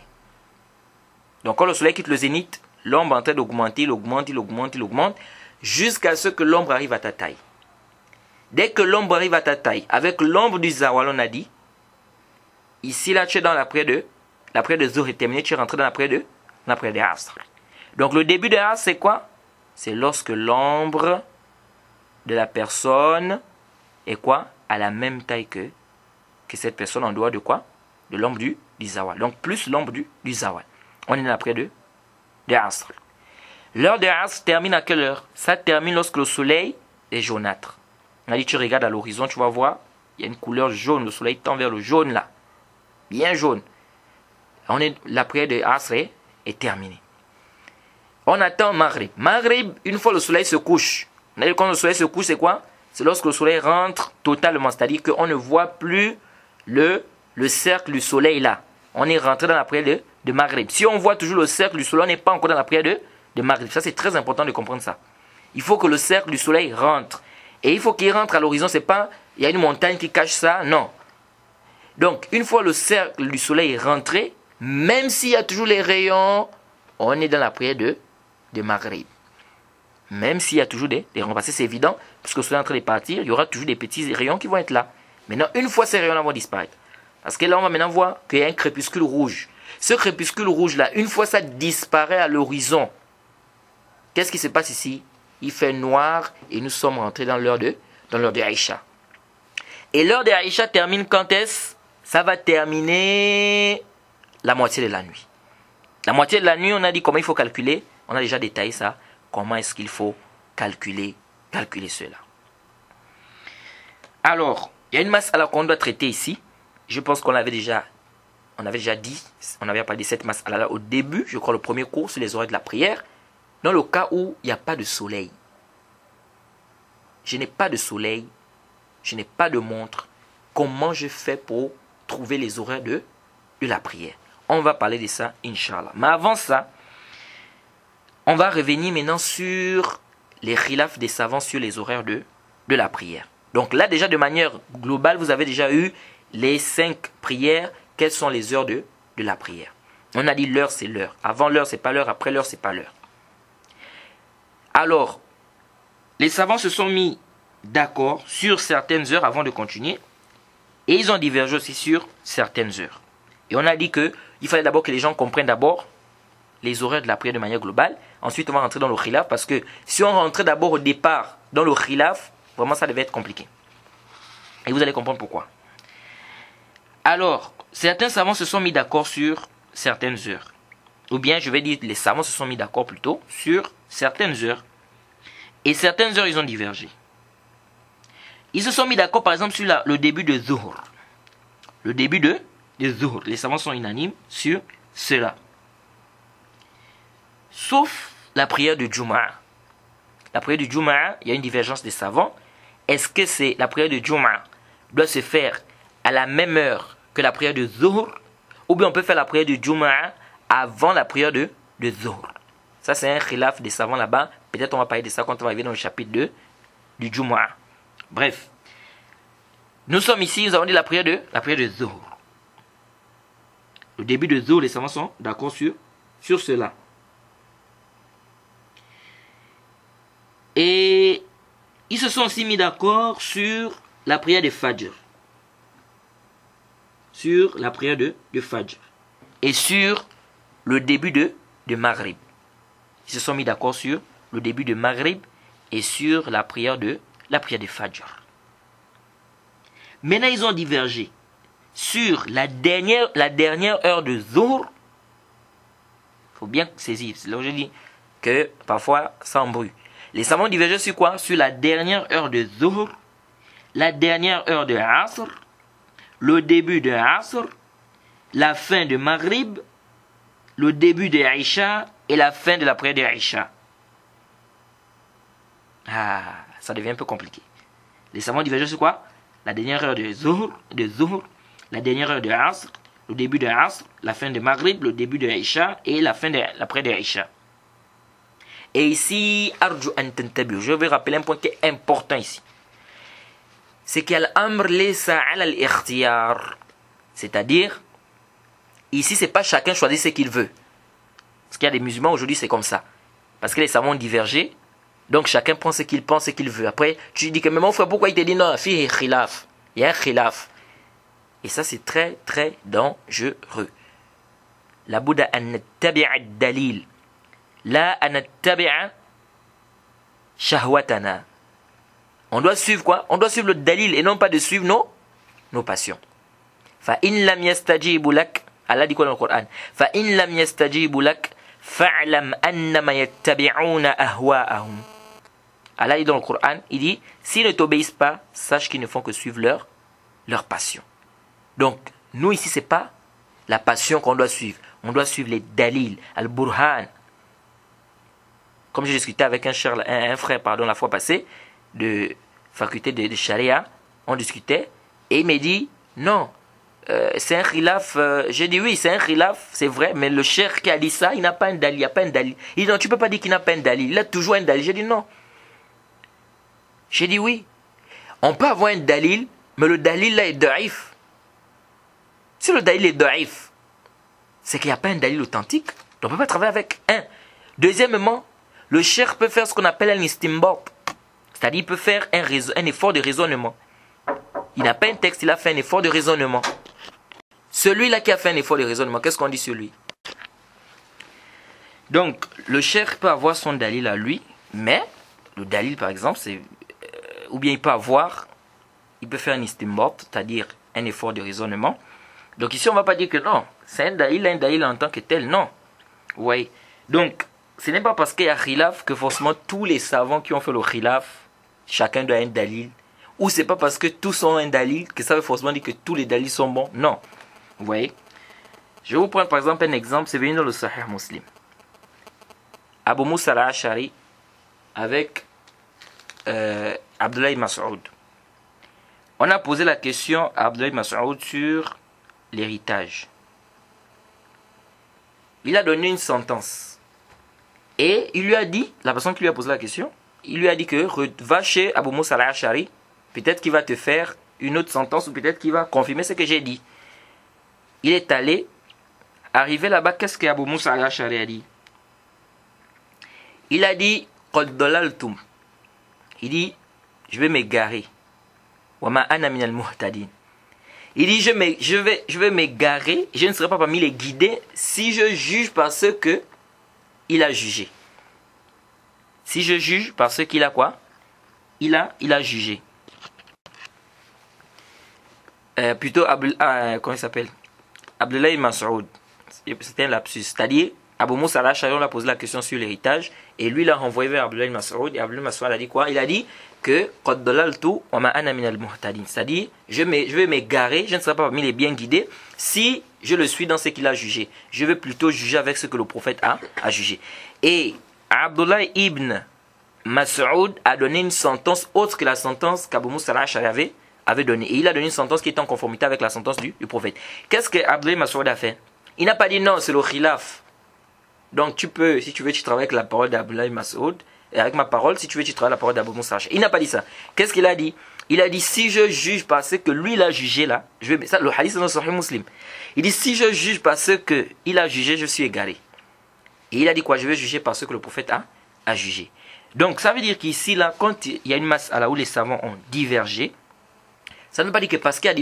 Donc quand le soleil quitte le zénith, l'ombre est en train d'augmenter, il augmente, jusqu'à ce que l'ombre arrive à ta taille. Dès que l'ombre arrive à ta taille, avec l'ombre du Zawal, on a dit, ici là tu es dans la prière de Zuhr est terminée, tu es rentré dans la prière de Asr. Donc le début de Asr, c'est quoi? C'est lorsque l'ombre de la personne est quoi? À la même taille que cette personne en dehors de quoi? De l'ombre du Zawal. Donc plus l'ombre du Zawal. On est dans la prière de Asr. L'heure de Asr termine à quelle heure? Ça termine lorsque le soleil est jaunâtre. On a dit, tu regardes à l'horizon, tu vas voir, il y a une couleur jaune, le soleil tend vers le jaune là. Bien jaune. La prière de Asr est terminée. On attend Maghrib. Maghrib, une fois le soleil se couche. On a dit, quand le soleil se couche, c'est quoi? C'est lorsque le soleil rentre totalement. C'est-à-dire qu'on ne voit plus le cercle du soleil là. On est rentré dans la prière de Maghrib. Si on voit toujours le cercle du soleil, on n'est pas encore dans la prière de Maghrib. Ça, c'est très important de comprendre ça. Il faut que le cercle du soleil rentre. Et il faut qu'il rentre à l'horizon. C'est pas, il y a une montagne qui cache ça. Non. Donc, une fois le cercle du soleil est rentré, même s'il y a toujours les rayons, on est dans la prière de Maghrib. Même s'il y a toujours des rayons. Parce que c'est évident, puisque le soleil est en train de partir, il y aura toujours des petits rayons qui vont être là. Maintenant, une fois ces rayons-là vont disparaître. Parce que là, on va maintenant voir qu'il y a un crépuscule rouge. Ce crépuscule rouge-là, une fois ça disparaît à l'horizon, qu'est-ce qui se passe ici? Il fait noir et nous sommes rentrés dans l'heure de Aïcha. Et l'heure de Aïcha termine quand est-ce? Ça va terminer la moitié de la nuit. La moitié de la nuit, on a dit comment il faut calculer. On a déjà détaillé ça. Comment est-ce qu'il faut calculer cela. Alors, il y a une mas'ala qu'on doit traiter ici. Je pense qu'on avait déjà dit, on avait parlé de cette mas'ala au début, je crois le premier cours sur les horaires de la prière. Dans le cas où il n'y a pas de soleil, je n'ai pas de soleil, je n'ai pas de montre, comment je fais pour trouver les horaires de la prière? On va parler de ça, Inch'Allah. Mais avant ça, on va revenir maintenant sur les khilaf des savants sur les horaires de la prière. Donc là, déjà de manière globale, vous avez déjà eu les 5 prières, quelles sont les heures de la prière. On a dit l'heure, c'est l'heure. Avant l'heure, c'est pas l'heure. Après l'heure, c'est pas l'heure. Alors, les savants se sont mis d'accord sur certaines heures avant de continuer. Et ils ont divergé aussi sur certaines heures. Et on a dit qu'il fallait d'abord que les gens comprennent d'abord les horaires de la prière de manière globale. Ensuite, on va rentrer dans le khilaf parce que si on rentrait d'abord au départ dans le khilaf, vraiment ça devait être compliqué. Et vous allez comprendre pourquoi. Alors, certains savants se sont mis d'accord sur certaines heures. Ou bien, je vais dire, les savants se sont mis d'accord plutôt sur certaines heures. Et certaines heures, ils ont divergé. Ils se sont mis d'accord, par exemple, sur le début de Zuhur. Le début de Zuhur. Les savants sont unanimes sur cela. Sauf la prière de Jumu'ah. La prière de Jumu'ah, il y a une divergence des savants. Est-ce que c'est la prière de Jumu'ah doit se faire à la même heure que la prière de Zuhur, ou bien on peut faire la prière de Jumu'ah avant la prière de Zuhur? Ça, c'est un khilaf des savants là-bas. Peut-être on va parler de ça quand on va arriver dans le chapitre 2 du Jumu'ah. Bref. Nous sommes ici, nous avons dit la prière de Zuhur. Le début de Zuhur, les savants sont d'accord sur cela. Et ils se sont aussi mis d'accord sur la prière de Fajr. Sur la prière de Fajr. Et sur le début de Maghrib. Ils se sont mis d'accord sur le début de Maghrib et sur la prière de Fajr. Maintenant, ils ont divergé sur la dernière heure de Zuhur. Il faut bien saisir. C'est là où je dis que parfois, ça embrouille. Les savants divergent sur quoi? Sur la dernière heure de Zuhur, la dernière heure de Asr, le début de Asr, la fin de Maghrib, le début de Isha et la fin de la prière de Isha. Ah, ça devient un peu compliqué. Les savants divergent sur quoi? La dernière heure de Zuhur, la dernière heure de Asr, le début de Asr, la fin de Maghrib, le début de Isha et la fin de la prière de Isha. Et ici, je vais rappeler un point qui est important ici. C'est qu'il y a l'amr laysa ala al-ikhtiyar. C'est-à-dire, ici, c'est pas chacun choisit ce qu'il veut. Parce qu'il y a des musulmans aujourd'hui, c'est comme ça. Parce que les savants ont divergé. Donc chacun prend ce qu'il pense, ce qu'il veut. Après, tu dis que, mais mon frère, pourquoi il te dit non? Il y a un khilaf. Et ça, c'est très, très dangereux. La Bouddha an tabi'a dalil. La an tabi'a shahwatana. On doit suivre quoi? On doit suivre le dalil et non pas de suivre nos passions. Fa in lam yastajibu lak. Allah dit quoi dans le Coran? Fa in lam yastajibu lak fa'lam annama yattabi'una ahwa'ahum. Allah dit dans le Coran, il dit, s'ils ne t'obéissent pas, sache qu'ils ne font que suivre leur passion. Donc, nous ici, ce n'est pas la passion qu'on doit suivre. On doit suivre les dalil, al-burhan. Comme j'ai discuté avec un frère la fois passée, de faculté de charia, on discutait, et il m'a dit, non, c'est un khilaf. J'ai dit oui, c'est un khilaf, c'est vrai, mais le cheikh qui a dit ça, il n'a pas un dalil, il n'y a pas un dalil. Il dit non, tu ne peux pas dire qu'il n'a pas un dalil, il a toujours un dalil. J'ai dit non. J'ai dit oui. On peut avoir un dalil, mais le dalil là est daif. Si le dalil est daif, c'est qu'il n'y a pas un dalil authentique. Donc on ne peut pas travailler avec un. Deuxièmement, le cheikh peut faire ce qu'on appelle un istinbat. C'est-à-dire il peut faire un effort de raisonnement. Il n'a pas un texte, il a fait un effort de raisonnement. Celui-là qui a fait un effort de raisonnement, qu'est-ce qu'on dit sur lui? Donc, le cheikh peut avoir son dalil à lui, mais le dalil, par exemple, c'est... ou bien il peut faire un istinbat, c'est-à-dire un effort de raisonnement. Donc ici, on ne va pas dire que non, c'est un dalil en tant que tel, non. Oui. Donc, ce n'est pas parce qu'il y a khilaf que forcément tous les savants qui ont fait le khilaf, chacun doit avoir un dalil. Ou c'est pas parce que tous ont un dalil que ça veut forcément dire que tous les dalils sont bons. Non. Vous voyez? Je vais vous prendre par exemple un exemple, c'est venu dans le Sahih Muslim. Abu Musa al-Ash'ari avec Abdullah ibn Mas'ud. On a posé la question à Abdullah ibn Mas'ud sur l'héritage. Il a donné une sentence. Et il lui a dit, la personne qui lui a posé la question, il lui a dit que va chez Abu Musa al-Ash'ari, peut-être qu'il va te faire une autre sentence ou peut-être qu'il va confirmer ce que j'ai dit. Il est allé, arrivé là-bas, qu'est-ce qu'Abu Moussa al-Ash'ari a dit? Il a dit, Qad dalaltum. Il dit, je vais m'égarer. Wa ma ana minal muhtadin. Il dit, je vais m'égarer, je ne serai pas parmi les guidés si je juge par ce que il a jugé. Si je juge par ce qu'il a quoi? Il a jugé. Plutôt, comment il s'appelle? Abdullah ibn Mas'ud. C'était un lapsus. C'est-à-dire, Abu Moussa al-Ash'ari, on l'a posé la question sur l'héritage. Et lui, il a renvoyé vers Abdullah ibn Mas'ud. Et Abdullah ibn Mas'ud a dit quoi? Il a dit que Qad dalaltu wa ma ana minal muhtadin. C'est-à-dire, je vais m'égarer, je ne serai pas parmi les bien guidés si je le suis dans ce qu'il a jugé. Je vais plutôt juger avec ce que le prophète a jugé. Et Abdullah ibn Mas'ud a donné une sentence autre que la sentence qu'Abu Moussa al-Ash'ari avait donnée. Et il a donné une sentence qui est en conformité avec la sentence du prophète. Qu'est-ce que Abdullah ibn Mas'ud a fait? Il n'a pas dit non, c'est le khilaf. Donc tu peux, si tu veux, tu travailles avec la parole d'Abdullah ibn Mas'ud. Et avec ma parole, si tu veux, tu travailles la parole d'Abu Moussa al-Ash'ari. Il n'a pas dit ça. Qu'est-ce qu'il a dit? Il a dit, si je juge parce que lui, il a jugé là, ça, le hadith est dans Sahih Muslim. Il dit, si je juge parce que il a jugé, je suis égaré. Et il a dit quoi? Je vais juger parce que le prophète a jugé. Donc ça veut dire qu'ici, là, quand il y a une masse à là où les savants ont divergé, ça ne veut pas dire que parce qu'il y a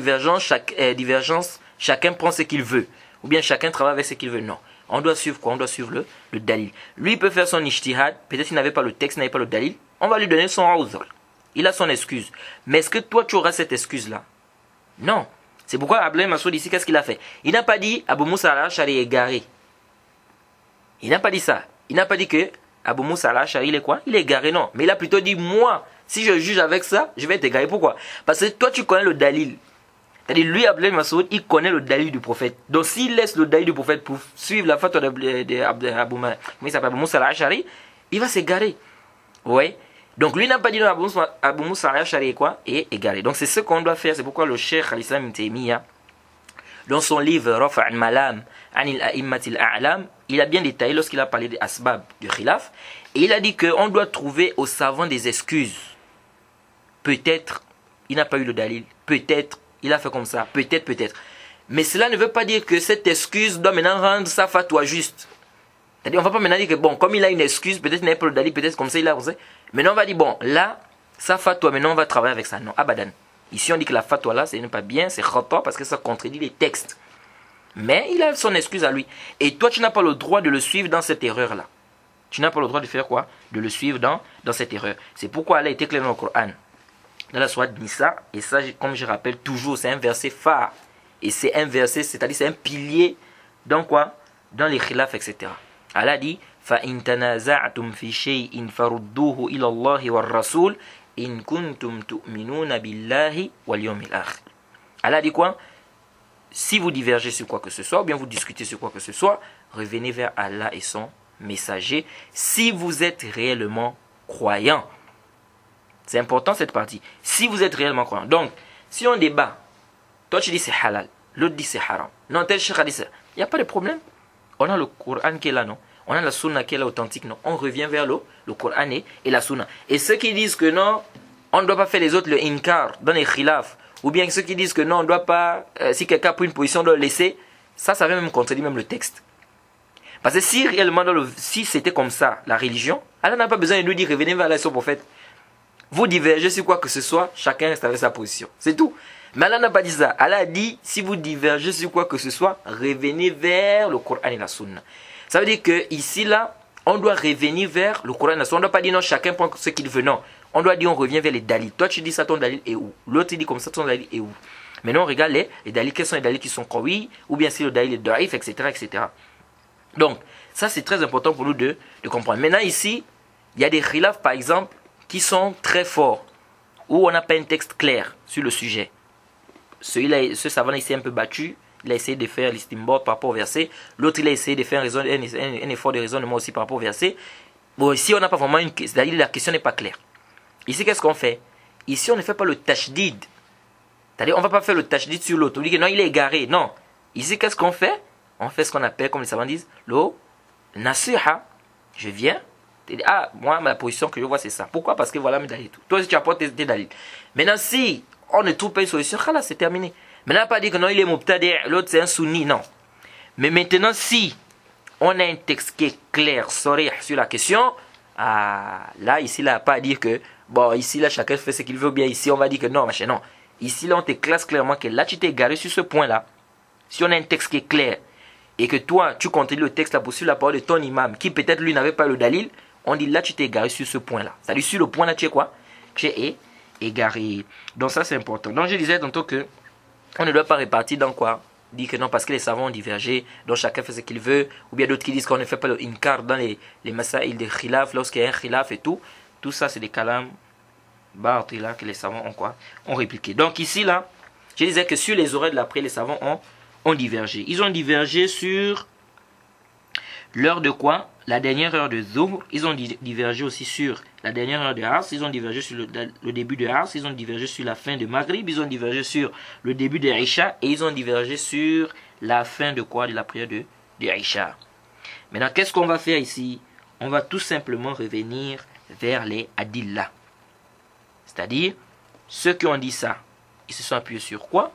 divergence, chacun prend ce qu'il veut. Ou bien chacun travaille avec ce qu'il veut. Non. On doit suivre quoi? On doit suivre le dalil. Lui, il peut faire son ijtihad. Peut-être qu'il n'avait pas le texte, il n'avait pas le dalil. On va lui donner son uzr. Il a son excuse. Mais est-ce que toi, tu auras cette excuse-là? Non. C'est pourquoi Abdullah Massoud ici, qu'est-ce qu'il a fait? Il n'a pas dit Abu Moussa al-Ash'ari est égaré. Il n'a pas dit ça. Il n'a pas dit que Abu Moussa al-Ash'ari, il est quoi? Il est égaré, non. Mais il a plutôt dit, moi, si je juge avec ça, je vais être égaré. Pourquoi? Parce que toi, tu connais le dalil. C'est-à-dire, lui, Abdullah Massoud, il connaît le dalil du prophète. Donc, s'il laisse le dalil du prophète pour suivre la fatwa d'Abu Moussa al-Ash'ari, il va s'égarer. Ouais. Donc, lui n'a pas dit non, Abu Moussa al-Ash'ari est quoi? Est égaré. Donc, c'est ce qu'on doit faire. C'est pourquoi le Cheikh al-Islam ibn Taymiyyah, dans son livre Rafa' al-Malam anil a'immatil a'lam, il a bien détaillé lorsqu'il a parlé des asbab du khilaf. Et il a dit qu'on doit trouver aux savants des excuses. Peut-être, il n'a pas eu le dalil. Peut-être, il a fait comme ça, peut-être. Mais cela ne veut pas dire que cette excuse doit maintenant rendre sa fatwa juste. C'est-à-dire, on ne va pas maintenant dire que, bon, comme il a une excuse, peut-être il n'a pas le dalil, peut-être comme ça il a osé. Maintenant, on va dire, bon, là, sa fatwa, maintenant on va travailler avec ça. Non, abadan. Ici, on dit que la fatwa là, ce n'est pas bien, c'est khata parce que ça contredit les textes. Mais il a son excuse à lui. Et toi, tu n'as pas le droit de le suivre dans cette erreur-là. Tu n'as pas le droit de faire quoi? De le suivre dans cette erreur. C'est pourquoi Allah était clair dans le Coran. Dans la sourate Nisa, et ça, comme je rappelle toujours, c'est un verset phare. Et c'est un verset, c'est-à-dire c'est un pilier dans quoi? Dans les khilaf, etc. Allah dit فَإِن تَنَازَعْتُمْ فِي شَيْءٍ فَرُدُّوهُ إِلَى اللَّهِ وَالرَّسُولِ إِن كُنتُمْ تُؤْمِنُونَ بِاللَّهِ وَالْيَوْمِ الْآخِرِ. Allah dit quoi? Si vous divergez sur quoi que ce soit, ou bien vous discutez sur quoi que ce soit, revenez vers Allah et son messager si vous êtes réellement croyant. C'est important cette partie. Si vous êtes réellement croyant. Donc, si on débat, toi tu dis c'est halal, l'autre dit c'est haram. Non, tel cheikh a dit ça. Il n'y a pas de problème. On a le Coran qui est là, non? On a la sunna qui est là authentique, non? On revient vers le Coran et la sunna. Et ceux qui disent que non, on ne doit pas faire les autres le inkar dans les khilaf, ou bien ceux qui disent que non, on ne doit pas, si quelqu'un a pris une position, on doit le laisser, ça vient même contredire même le texte. Parce que si réellement, si c'était comme ça, la religion, Allah n'a pas besoin de nous dire revenez vers Allah et son prophète. Vous divergez sur quoi que ce soit, chacun reste avec sa position. C'est tout. Mais Allah n'a pas dit ça. Allah a dit, si vous divergez sur quoi que ce soit, revenez vers le Coran et la Sunna. Ça veut dire que ici, là, on doit revenir vers le Coran et la Sunna. On ne doit pas dire non, chacun prend ce qu'il veut. Non. On doit dire, on revient vers les dalils. Toi, tu dis ça, ton dalil est où? L'autre, il dit comme ça, ton dalil est où? Maintenant, on regarde les dalils. Quels sont les dalils qui sont qawi? Ou bien si le dalil est daif, etc., etc. Donc, ça, c'est très important pour nous de comprendre. Maintenant, ici, il y a des khilaf, par exemple, qui sont très forts, où on n'a pas un texte clair sur le sujet. Ce savant il s'est un peu battu, il a essayé de faire l'istimbot par rapport au verset, l'autre il a essayé de faire un effort de raisonnement aussi par rapport au verset. Bon, ici on n'a pas vraiment une question, c'est-à-dire la question n'est pas claire. Ici qu'est-ce qu'on fait? Ici on ne fait pas le tashdid, c'est-à-dire on ne va pas faire le tashdid sur l'autre, on dit que non il est égaré, non. Ici qu'est-ce qu'on fait? On fait ce qu'on appelle, comme les savants disent, le nasiha. Je viens. Ah, moi, ma position que je vois, c'est ça. Pourquoi? Parce que voilà mes dalils. Toi aussi, tu apportes tes dalils. Maintenant, si on ne trouve pas une solution, là c'est terminé. Mais on n'a pas dit que non, il est Mubtadi', l'autre c'est un Sunni, non. Mais maintenant, si on a un texte qui est clair, sorry, sur la question, là, ici, là, pas à dire que, bon, ici, là, chacun fait ce qu'il veut, bien ici, on va dire que non, machin, non. Ici, là, on te classe clairement que là, tu t'es garé sur ce point-là. Si on a un texte qui est clair, et que toi, tu continues le texte là pour suivre la parole de ton imam, qui peut-être lui n'avait pas le dalil, on dit là, tu t'es égaré sur ce point-là. C'est-à-dire, sur le point là, tu es quoi? Tu es égaré. Donc, ça, c'est important. Donc, je disais tantôt que on ne doit pas répartir dans quoi? Dire que non, parce que les savants ont divergé, donc chacun fait ce qu'il veut, ou bien d'autres qui disent qu'on ne fait pas le inkar dans les masaïl de khilaf, lorsqu'il y a un khilaf et tout. Tout ça, c'est des kalam là que les savants ont quoi? Ont répliqué. Donc, ici, là, je disais que sur les oreilles de l'après, les savants ont divergé. Ils ont divergé sur l'heure de quoi? La dernière heure de Zuhr. Ils ont divergé aussi sur la dernière heure de Ars. Ils ont divergé sur le début de Ars. Ils ont divergé sur la fin de Maghrib. Ils ont divergé sur le début de Isha. Et ils ont divergé sur la fin de quoi? De la prière de Isha. Maintenant, qu'est-ce qu'on va faire ici? On va tout simplement revenir vers les Adillah. C'est-à-dire, ceux qui ont dit ça, ils se sont appuyés sur quoi?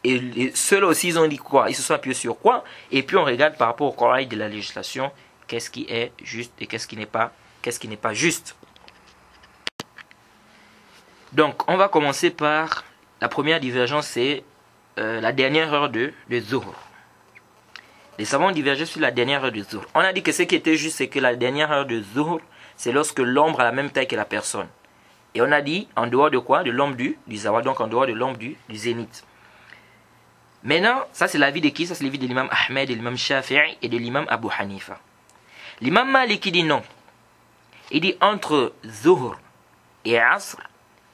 Et ceux-là aussi, ils ont dit quoi? Ils se sont appuyés sur quoi? Et puis on regarde par rapport au Coran de la législation, qu'est-ce qui est juste et qu'est-ce qui n'est pas juste. Donc, on va commencer par la première divergence, c'est la dernière heure de Zuhr. Les savants ont divergé sur la dernière heure de Zuhr. On a dit que ce qui était juste, c'est que la dernière heure de Zuhr, c'est lorsque l'ombre a la même taille que la personne. Et on a dit en dehors de quoi? De l'ombre du zawal, donc en dehors de l'ombre du zénith. Maintenant, ça c'est l'avis de qui? Ça c'est l'avis de l'imam Ahmed, de l'imam Shafi'i et de l'imam Abu Hanifa. L'imam Malik dit non. Il dit entre Zuhr et Asr,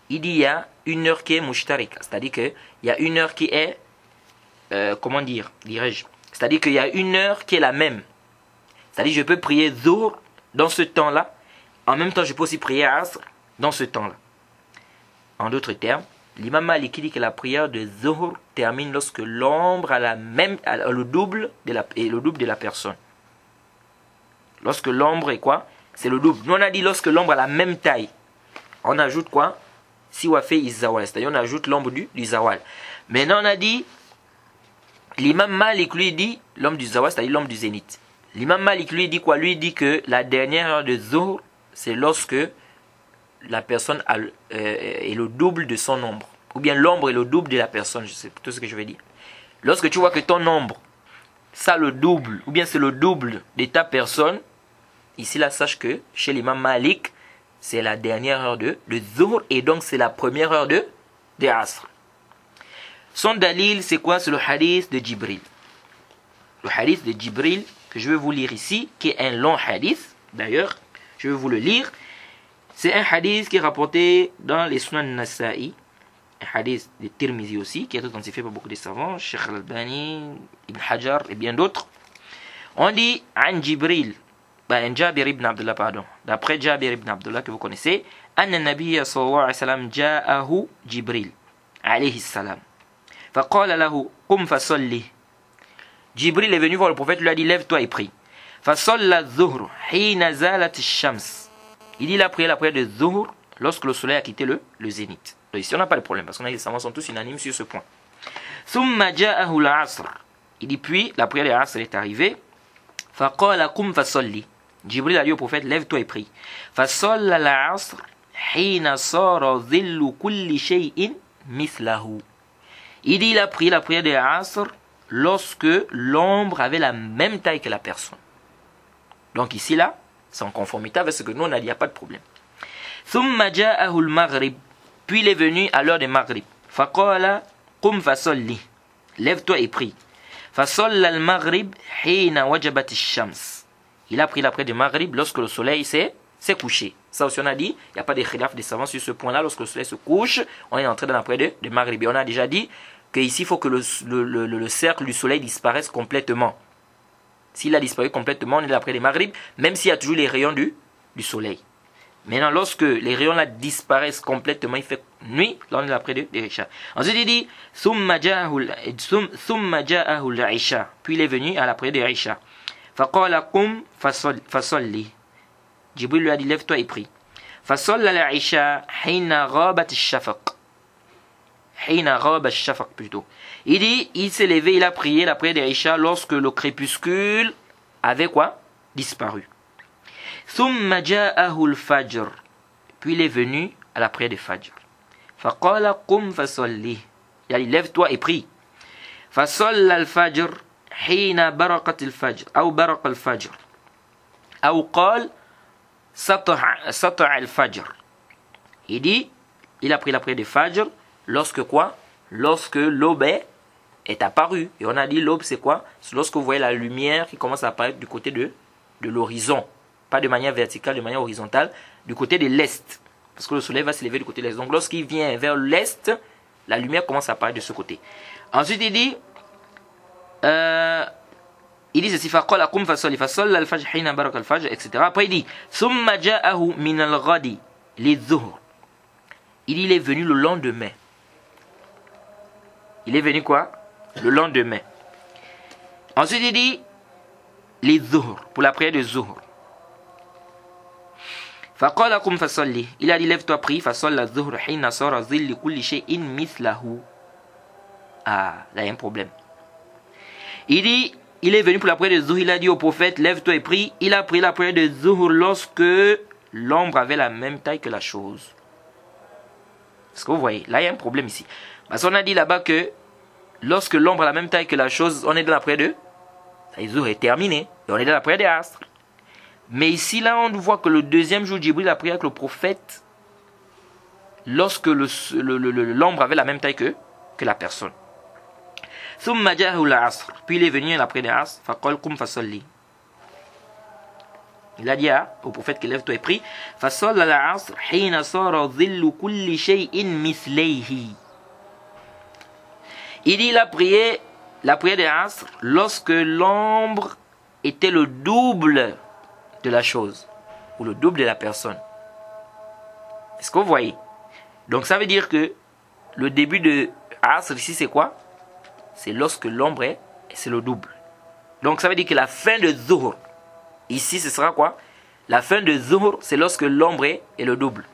il dit il y a une heure qui est mushtarik. C'est-à-dire qu'il y a une heure qui est, comment dirais-je? C'est-à-dire qu'il y a une heure qui est la même. C'est-à-dire je peux prier Zuhr dans ce temps-là. En même temps, je peux aussi prier Asr dans ce temps-là. En d'autres termes, l'imam Malik dit que la prière de Zuhr termine lorsque l'ombre a le double de la personne. Lorsque l'ombre est quoi? C'est le double. Nous on a dit lorsque l'ombre a la même taille. On ajoute quoi? Si on a fait Izawal. C'est-à-dire on ajoute l'ombre du Zawal. Maintenant on a dit, l'imam Malik lui dit l'ombre du Zawal, c'est-à-dire l'ombre du zénith. L'imam Malik lui dit quoi? Lui dit que la dernière heure de Zuhr, c'est lorsque la personne est le double de son ombre. Ou bien l'ombre est le double de la personne. Je sais plutôt ce que je vais dire. Lorsque tu vois que ton ombre, ça le double, ou bien c'est le double de ta personne, ici là, sache que chez l'imam Malik, c'est la dernière heure de Zuhr, et donc c'est la première heure de Asr. Son dalil, c'est quoi? C'est le hadith de Jibril. Le hadith de Jibril, que je vais vous lire ici, qui est un long hadith. D'ailleurs, je vais vous le lire. C'est un hadith qui est rapporté dans les Sunan Nasa'i, un hadith de Tirmizi aussi, qui est authentifié par beaucoup de savants, Sheikh Al-Albani, Ibn Hajar et bien d'autres. On dit, An Jibril, Jabir ibn Abdullah, pardon, d'après Jabir ibn Abdullah que vous connaissez, Anna Nabiyya sallallahu alayhi wa sallam ja'ahu Jibril, alayhi salam. Faqala lahu, qum fasalli. Jibril est venu voir le prophète, lui a dit, lève-toi et prie. Fasalla zuhr, hina zalat shams. Il dit, il a prié la prière de Zuhr lorsque le soleil a quitté le zénith. Donc ici, on n'a pas de problème, parce que les savants sont tous unanimes sur ce point. Thumma ja'ahu al-asr. Il dit, puis, la prière de l'asr est arrivée. Faqala qum fasalli. Jibril a dit au prophète, lève-toi et prie. Fasalla al-asr, hina sara zillu kulli shay'in mithlahu. Il dit, il a prié la prière de l'asr lorsque l'ombre avait la même taille que la personne. Donc ici, là, c'est en conformité avec ce que nous on a dit, il n'y a pas de problème. Thumma ja'ahu al-maghrib. Puis il est venu à l'heure de Maghrib. Faqala qum fasalli. Lève-toi et prie. Fasalla al-maghrib hina wajabat ash-shams. Il a pris la prière de Maghrib lorsque le soleil s'est couché. Ça aussi on a dit, il n'y a pas de khilaf des savants sur ce point-là. Lorsque le soleil se couche, on est entré dans la prière de Maghrib. Et on a déjà dit qu'ici il faut que le cercle du soleil disparaisse complètement. S'il a disparu complètement, on est après les Maghrib, même s'il y a toujours les rayons du soleil. Maintenant, lorsque les rayons là disparaissent complètement, il fait nuit, là on est après de l'Isha. Ensuite il dit, Thumma ja'ahu al-Isha. Puis il est venu à la prière de l'Isha. Faqala qum fasalli. Jibril lui a dit, lève-toi et prie. Fasalla al-Isha hina ghabat ash-shafaq. hina ghaba ash-shafaq plutôt. Il dit, il s'est levé, il a prié la prière de Isha lorsque le crépuscule avait quoi? Disparu. Thumma ja'ahu al-fajr. Puis il est venu à la prière de Fajr. Faqala qum fasalli. Il a dit, lève-toi et prie. Fasalla al-fajr hina baraqat al-fajr. Ou baraqa al-fajr. Ou qal sata'a al-fajr. Il dit, il a pris la prière de Fajr lorsque quoi? Lorsque l'aube est apparue. Et on a dit l'aube c'est quoi? C'est lorsque vous voyez la lumière qui commence à apparaître du côté de l'horizon. Pas de manière verticale, de manière horizontale, du côté de l'est. Parce que le soleil va se lever du côté de l'est. Donc lorsqu'il vient vers l'est, la lumière commence à apparaître de ce côté. Ensuite il dit ceci, faqala qum fasalli fasalla al-fajr hina baraka al-fajr, etc. Après il dit thumma ja'ahu min al-ghadi lidh-dhuhr. Il est venu le lendemain. Il est venu quoi? Le lendemain. Ensuite il dit les zuhr, pour la prière de zuhr. Faqala qum fasalli. Il a dit lève-toi prie. Fasalla zuhr hina sara zilli kulli shay'in mithlahu. Ah, là il y a un problème. Il dit, il est venu pour la prière de zuhr. Il a dit au prophète lève-toi et prie. Il a pris la prière de zuhr lorsque l'ombre avait la même taille que la chose. Est-ce que vous voyez? Là il y a un problème ici. Parce qu'on a dit là-bas que lorsque l'ombre a la même taille que la chose, on est dans la prière de zuhr est terminé. Et on est dans la prière de Asr. Mais ici, là, on voit que le deuxième jour, Djibril a prié avec le prophète lorsque l'ombre avait la même taille que la personne. Puis il est venu à la prière de Asr. Il a dit au prophète qu'il lève-toi et prie. Il dit il a prié la prière de Asr lorsque l'ombre était le double de la chose ou le double de la personne. Est-ce que vous voyez? Donc ça veut dire que le début de Asr ici c'est quoi? C'est lorsque l'ombre est, c'est le double. Donc ça veut dire que la fin de Zuhr ici ce sera quoi? La fin de Zuhr c'est lorsque l'ombre est le double.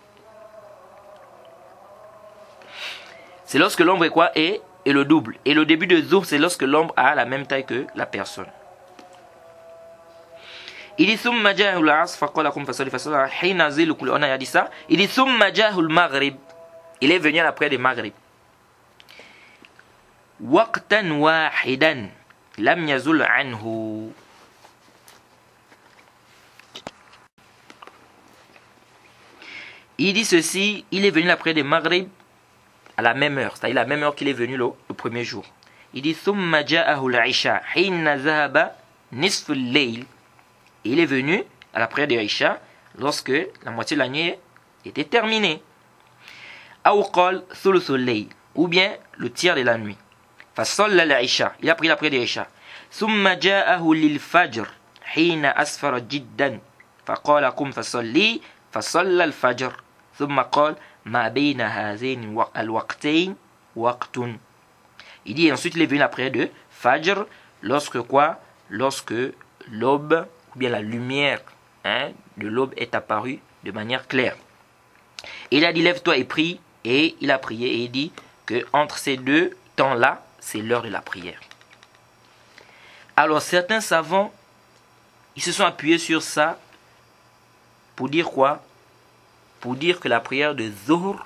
C'est lorsque l'ombre est quoi? Et le double. Et le début de Zuhr c'est lorsque l'ombre a la même taille que la personne. Il dit thumma ja'ahu al-'asr faqala qum fasalli fasalla hina zilu kulli. On a dit ça. Il dit thumma ja'ahu al-maghrib. Il est venu à la prière de Maghrib. Waqtan wahidan lam yazul anhu. Il dit ceci, il est venu à la prière de Maghrib à la même heure, c'est-à-dire la même heure qu'il est venu le premier jour. Il dit thumma ja'ahu al-'isha hina dhahaba nisfu al-layl. Il est venu à la prière de Isha lorsque la moitié de la nuit était terminée. Ou bien le tiers de la nuit. Fasalla al-Isha. Il a pris la prière de Isha. Thumma ja'ahu lil-fajr hina asfara jiddan. Faqala qum fasalli. Fasalla al-fajr. Thumma qala ma bayna hazain al-waqtayn waqtun. Il dit ensuite il est venu à la prière de Fajr lorsque quoi? Lorsque l'aube bien la lumière de l'aube est apparue de manière claire. Il a dit lève-toi et prie, et il a prié et il dit que entre ces deux temps-là, c'est l'heure de la prière. Alors certains savants, ils se sont appuyés sur ça pour dire quoi? Pour dire que la prière de Zuhr,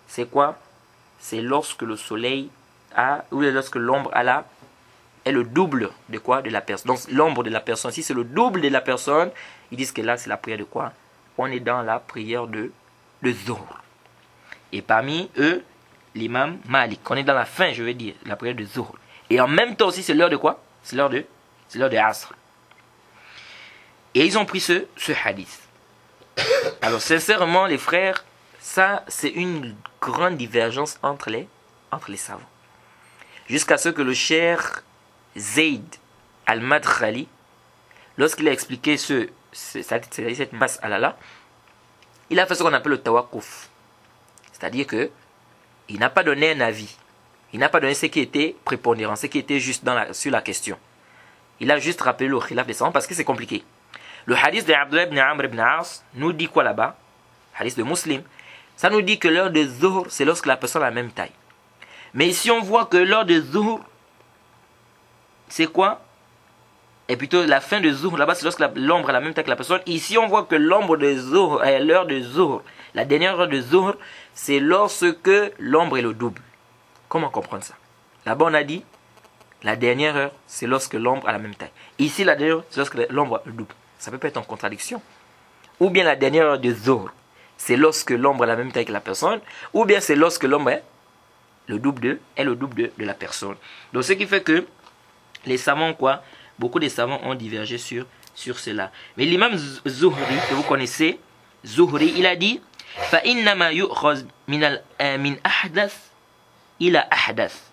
c'est quoi? C'est lorsque le soleil ou lorsque l'ombre est le double de quoi? De la personne. Donc l'ombre de la personne, si c'est le double de la personne, ils disent que là c'est la prière de quoi? On est dans la prière de Zuhr. Et parmi eux, l'imam Malik. On est dans la fin, je veux dire, la prière de Zuhr. Et en même temps aussi, c'est l'heure de quoi? C'est l'heure de Asr. Et ils ont pris ce hadith. Alors sincèrement, les frères, ça c'est une grande divergence entre les savants. Jusqu'à ce que le cher Zayd al-Madkhali, lorsqu'il a expliqué cette mas'ala-là, il a fait ce qu'on appelle le tawakkuf. C'est-à-dire que il n'a pas donné un avis. Il n'a pas donné ce qui était prépondérant, ce qui était juste sur la question. Il a juste rappelé le khilaf des savants parce que c'est compliqué. Le hadith de Abdullah ibn Amr ibn As nous dit quoi là-bas? Hadith de Muslim. Ça nous dit que l'heure de Zuhr, c'est lorsque la personne a la même taille. Mais ici, on voit que l'heure de Zuhr, c'est quoi? Et plutôt la fin de Zuhr, là-bas, c'est lorsque l'ombre a la même taille que la personne. Ici, on voit que l'ombre de Zuhr, l'heure de Zuhr, la dernière heure de Zuhr, c'est lorsque l'ombre est le double. Comment comprendre ça? Là-bas, on a dit, la dernière heure, c'est lorsque l'ombre a la même taille. Ici, la dernière heure, c'est lorsque l'ombre a le double. Ça peut pas être en contradiction. Ou bien la dernière heure de Zuhr, c'est lorsque l'ombre a la même taille que la personne. Ou bien c'est lorsque l'ombre est le double de la personne. Donc, ce qui fait que les savants, quoi, beaucoup de savants ont divergé sur cela. Mais l'imam Zuhri, que vous connaissez, Zuhri, il a dit فَإِنَّمَا يُؤْخَذْ مِنْ أَحْدَثٍ إِلَى أَحْدَثٍ.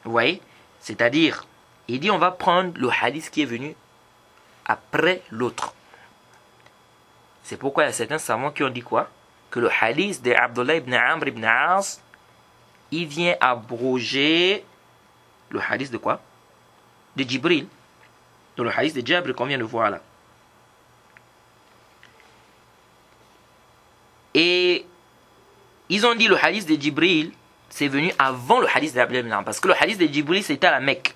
Vous voyez? C'est-à-dire, il dit on va prendre le hadith qui est venu après l'autre. C'est pourquoi il y a certains savants qui ont dit quoi? Que le hadith de Abdullah ibn Amr ibn As, il vient abroger le hadith de quoi? De Jibril. Donc le hadith de Jabr qu'on vient de voir là. Et ils ont dit le hadith de Jibril, c'est venu avant le hadith d'Abdullah ibn Amr. Parce que le hadith de Jibril, c'était à la Mecque.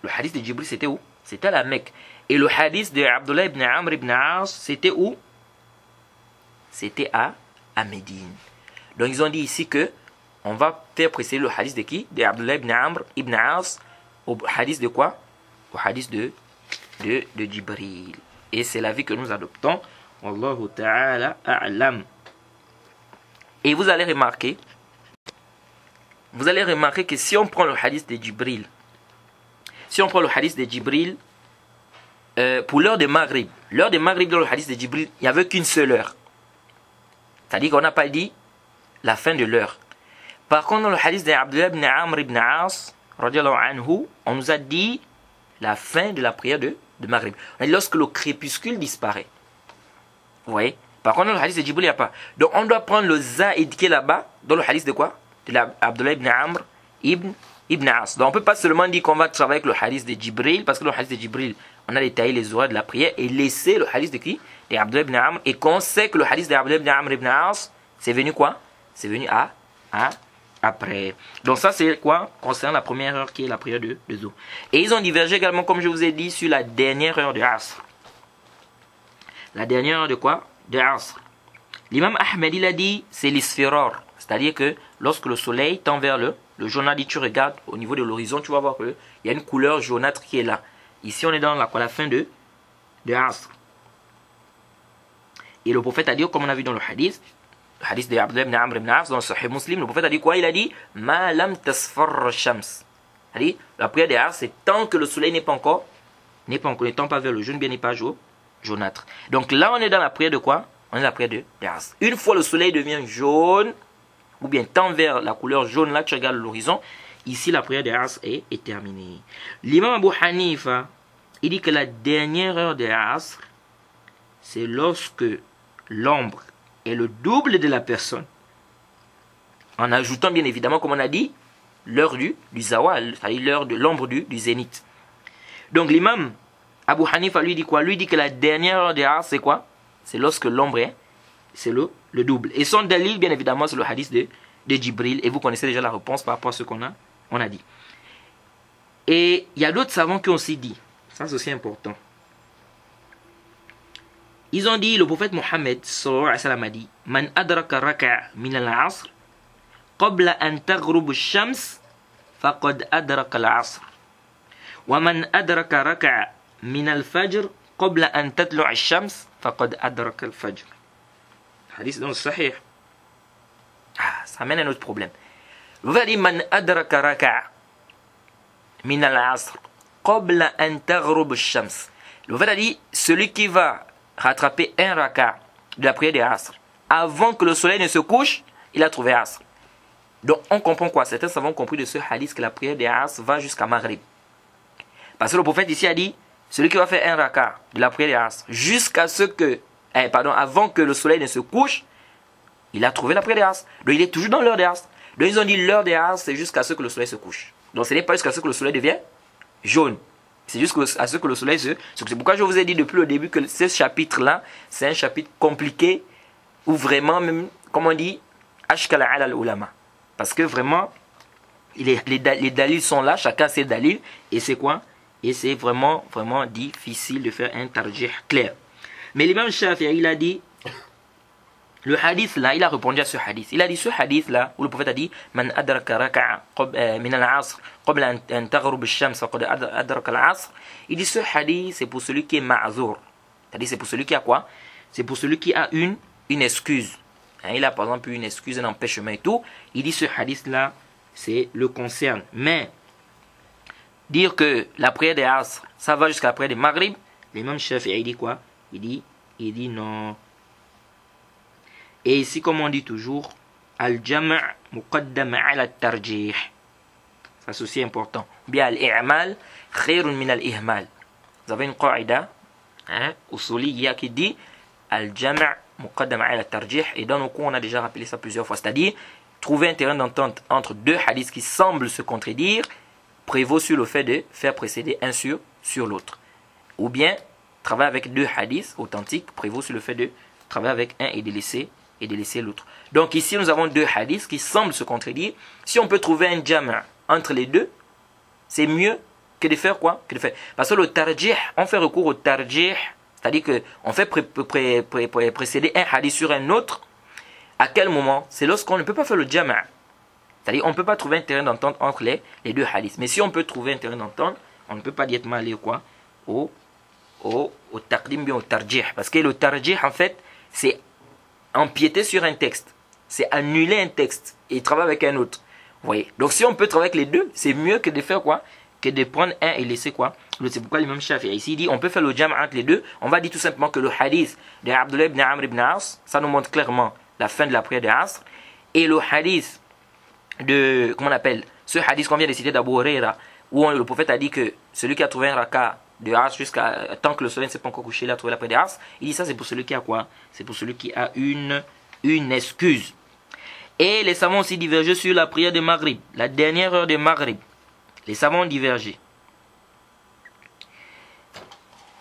Le hadith de Jibril, c'était où? C'était à la Mecque. Et le hadith de Abdullah ibn Amr ibn As, c'était où? C'était à Médine. Donc ils ont dit ici que on va faire précéder le hadith de qui? De Abdullah ibn Amr ibn As au hadith de quoi? Au hadith de Jibril. Et c'est l'avis que nous adoptons. Wallahu ta'ala a'lam. Et vous allez remarquer que si on prend le hadith de Jibril, pour l'heure de Maghrib dans le hadith de Jibril, il n'y avait qu'une seule heure. C'est-à-dire qu'on n'a pas dit la fin de l'heure. Par contre, dans le hadith d'Abdullah ibn Amr ibn As, on nous a dit la fin de la prière de Maghrib. Lorsque le crépuscule disparaît. Vous voyez? Par contre, dans le hadith de Jibril, il n'y a pas. Donc, on doit prendre le zaïd qui est là-bas, dans le hadith de quoi? De Abdullah ibn Amr ibn As. Donc, on ne peut pas seulement dire qu'on va travailler avec le hadith de Jibril, parce que dans le hadith de Jibril, on a détaillé les horaires de la prière, et laisser le hadith de qui? De Abdullah ibn Amr. Et qu'on sait que le hadith d'Abdullah ibn Amr ibn As, c'est venu quoi? C'est venu après. Donc ça c'est quoi? Concernant la première heure qui est la prière de Zuhr. Et ils ont divergé également, comme je vous ai dit, sur la dernière heure de Asr. La dernière heure de quoi? De Asr. L'imam Ahmed il a dit c'est l'isfiror. C'est-à-dire que lorsque le soleil tend vers le jaune, a dit tu regardes au niveau de l'horizon, tu vas voir qu'il y a une couleur jaunâtre qui est là. Ici on est dans la fin de Asr. Et le prophète a dit, comme on a vu dans le hadith de Abdullah ibn Amr ibn As, dans le Sahih Muslim, le prophète a dit quoi? Il a dit Ma lam tasfar shams. C'est-à-dire, la prière de Asr, c'est tant que le soleil n'est pas encore, n'étend pas vers le jaune, bien n'est pas jaunâtre. Donc là, on est dans la prière de quoi? On est dans la prière de Asr. Une fois le soleil devient jaune, ou bien tend vers la couleur jaune, là tu regardes l'horizon, ici la prière de Asr est terminée. L'imam Abu Hanifa, il dit que la dernière heure de Asr, c'est lorsque l'ombre est le double de la personne. En ajoutant bien évidemment, comme on a dit, l'heure du zawal, c'est-à-dire l'heure de l'ombre du zénith. Donc l'imam Abu Hanifa lui dit quoi? Lui dit que la dernière heure de Asr, c'est quoi? C'est lorsque l'ombre est, c'est le double. Et son dalil, bien évidemment, c'est le hadith de Jibril. Et vous connaissez déjà la réponse par rapport à ce qu'on a dit. Et il y a d'autres savants qui ont aussi dit, ça c'est aussi important. Ils ont dit, le prophète Mohammed sallallahu alayhi wa sallam a dit Man adraka raka' min al-asr qabla an taghrub ash-shams faqad adraka al-asr wa man adraka raka' min al-fajr qabla an tatlu' ash-shams faqad adraka al-fajr. Hadith dans le Sahih. Ça amène un autre problème. Le prophète dit Man adraka raka' min al-asr qabla an taghrub ash-shams. Le prophète a dit celui qui va rattraper un raka de la prière de Asr avant que le soleil ne se couche, il a trouvé Asr. Donc on comprend quoi? Certains savants ont compris de ce hadith que la prière de Asr va jusqu'à Maghrib. Parce que le prophète ici a dit celui qui va faire un raka de la prière de Asr jusqu'à ce que avant que le soleil ne se couche, il a trouvé la prière de Asr. Donc il est toujours dans l'heure de Asr. Donc ils ont dit l'heure de Asr c'est jusqu'à ce que le soleil se couche. Donc ce n'est pas jusqu'à ce que le soleil devienne jaune. C'est juste à ce que le soleil se... C'est pourquoi je vous ai dit depuis le début que ce chapitre-là, c'est un chapitre compliqué, où vraiment, même, comme on dit, ashkala ala al-ulama. Parce que vraiment, les dalils sont là, chacun ses dalils, et c'est quoi? Et c'est vraiment, vraiment difficile de faire un tarjih clair. Mais l'imam Shafi'i, il a dit, le hadith là, il a répondu à ce hadith. Il a dit ce hadith là, où le prophète a dit, Man adraka raka'a min al-asr, qabla an taghrub ash-shams, faqad adraka al-asr. Il dit ce hadith, c'est pour celui qui est ma'zour. C'est-à-dire, c'est pour celui qui a quoi? C'est pour celui qui a une excuse. Il a par exemple une excuse, un empêchement et tout. Il dit ce hadith là, c'est le concerne. Mais, dire que la prière des asr, ça va jusqu'à la prière des maghrib, l'imam Shafi'i, il dit quoi? Il dit non. Et ici, comme on dit toujours, al-jam' muqaddam ala al-tarjih. Ça c'est aussi important. Bien, al-i'mal khayrun min al-ihmal. Vous avez une qaïda usuliyya qui dit al-jam' muqaddam ala al-tarjih. Et dans nos cours, on a déjà rappelé ça plusieurs fois. C'est-à-dire, trouver un terrain d'entente entre deux hadiths qui semblent se contredire prévaut sur le fait de faire précéder un sur l'autre. Ou bien, travailler avec deux hadiths authentiques prévaut sur le fait de travailler avec un et de laisser l'autre. Donc ici, nous avons deux hadiths qui semblent se contredire. Si on peut trouver un jam' entre les deux, c'est mieux que de faire quoi? Parce que le tarjih, on fait recours au tarjih, c'est-à-dire qu'on fait précéder un hadith sur un autre. À quel moment? C'est lorsqu'on ne peut pas faire le jam'. C'est-à-dire on ne peut pas trouver un terrain d'entente entre les deux hadiths. Mais si on peut trouver un terrain d'entente, on ne peut pas directement aller quoi? Au taqdim, bien au tarjih. Parce que le tarjih, en fait, c'est empiéter sur un texte. C'est annuler un texte et travailler avec un autre. Vous voyez? Donc si on peut travailler avec les deux, c'est mieux que de faire quoi? Que de prendre un et laisser quoi? C'est pourquoi l'imam Shafi'i ici dit on peut faire le jam' entre les deux. On va dire tout simplement que le hadith de Abdullah ibn Amr ibn As, ça nous montre clairement la fin de la prière de Asr. Et le hadith de, comment on appelle? Ce hadith qu'on vient de citer d'Abu Huraira, où le prophète a dit que celui qui a trouvé un raka de Asr jusqu'à tant que le soleil ne s'est pas encore couché, il a trouvé la prière de Asr. Il dit ça c'est pour celui qui a quoi? C'est pour celui qui a une excuse. Et les savants aussi divergent sur la prière de Maghrib, la dernière heure de Maghrib. Les savants ont divergé.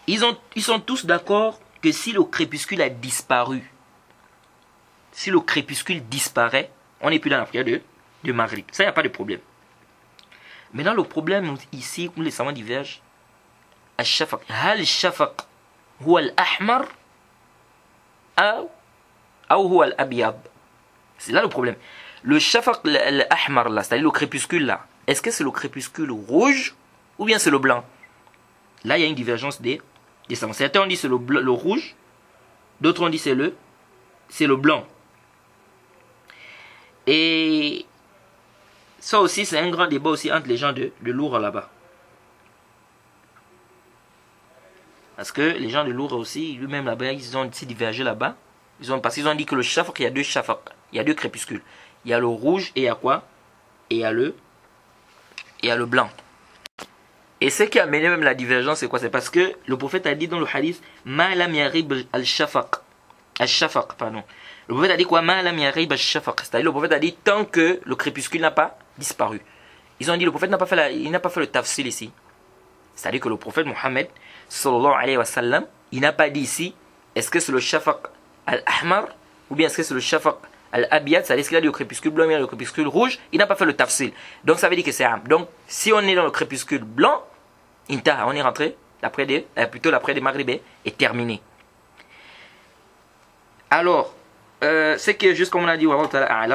Ils sont tous d'accord que si le crépuscule a disparu, si le crépuscule disparaît, on n'est plus dans la prière de Maghrib. Ça, il n'y a pas de problème. Maintenant, le problème ici où les savants divergent, al-shafaq. Hal shafaq huwa al-ahmar ou huwa al-abyad? C'est là le problème. Le shafaq al-ahmar, là, c'est-à-dire le crépuscule, là, est-ce que c'est le crépuscule rouge ou bien c'est le blanc? Là, il y a une divergence des savants. Certains ont dit c'est le rouge, d'autres ont dit c'est le blanc. Et ça aussi, c'est un grand débat aussi entre les gens de Loura là-bas. Parce que les gens de Loura aussi, eux-mêmes là-bas, ils ont aussi divergé là-bas. Parce qu'ils ont dit que le shafaq, il y a deux shafaq, il y a deux crépuscules. Il y a le rouge et il y a quoi? Et il y a le blanc. Et ce qui a mené même la divergence, c'est quoi? C'est parce que le prophète a dit dans le hadith, Ma lam yarib al-shafaq. Al-shafaq, pardon. Le prophète a dit quoi? Ma lam yarib al-shafaq. C'est-à-dire le prophète a dit tant que le crépuscule n'a pas disparu. Ils ont dit le prophète n'a pas fait le tafsil ici. C'est-à-dire que le prophète Mohammed, sallallahu alayhi wa sallam, il n'a pas dit ici, est-ce que c'est le shafaq al-ahmar ou bien est-ce que c'est le shafaq al-abiyad, c'est-à-dire qu'il a dit le crépuscule blanc, il a le crépuscule rouge, il n'a pas fait le tafsil. Donc ça veut dire que c'est am. Donc si on est dans le crépuscule blanc, on est rentré, plutôt l'après des Maghrib est terminé. Alors, ce qui est juste comme on a dit,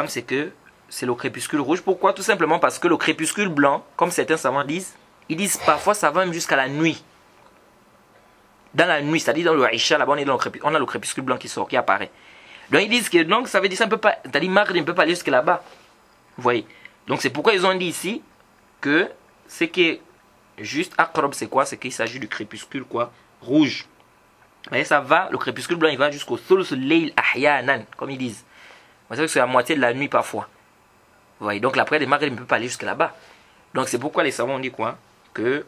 c'est que c'est le crépuscule rouge. Pourquoi? Tout simplement parce que le crépuscule blanc, comme certains savants disent, ils disent parfois ça va même jusqu'à la nuit. Dans la nuit, c'est-à-dire dans le Aïcha, là-bas on a le crépuscule blanc qui sort, qui apparaît. Donc ils disent que donc ça veut dire ça ne peut pas, c'est-à-dire Maghrib ne peut pas aller jusque là-bas. Vous voyez? Donc c'est pourquoi ils ont dit ici que ce qui est juste aqrab, c'est quoi? C'est qu'il s'agit du crépuscule quoi? Rouge. Mais ça va, le crépuscule blanc il va jusqu'au thuluth al-layl ahyanan, comme ils disent. Vous savez que c'est la moitié de la nuit parfois. Vous voyez? Donc la prière des Maghrib ne peut pas aller jusque là-bas. Donc c'est pourquoi les savants ont dit quoi? Que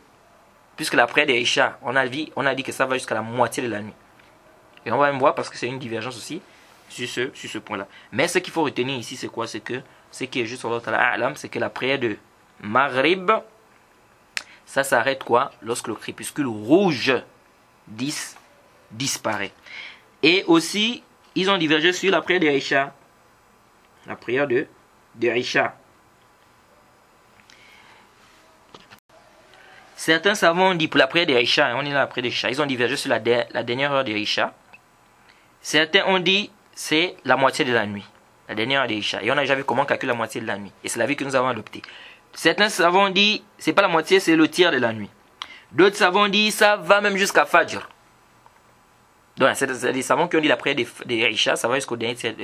puisque la prière des Isha, on a dit que ça va jusqu'à la moitié de la nuit. Et on va même voir parce que c'est une divergence aussi sur ce point-là. Mais ce qu'il faut retenir ici, c'est quoi? C'est que ce qui est juste sur l'autre alam, c'est que la prière de Maghrib, ça s'arrête quoi? Lorsque le crépuscule rouge disparaît. Et aussi, ils ont divergé sur la prière de Aïcha. La prière de Isha. Certains savants ont dit pour la prière de Isha, on est là la prière de Isha, ils ont divergé sur la dernière heure de Isha. Certains ont dit c'est la moitié de la nuit, la dernière heure de Isha. Et on a déjà vu comment calculer la moitié de la nuit. Et c'est la vie que nous avons adoptée. Certains savants ont dit c'est pas la moitié, c'est le tiers de la nuit. D'autres savants ont dit ça va même jusqu'à Fajr. Donc c'est des savants qui ont dit la prière de Isha, ça va jusqu'au dernier tiers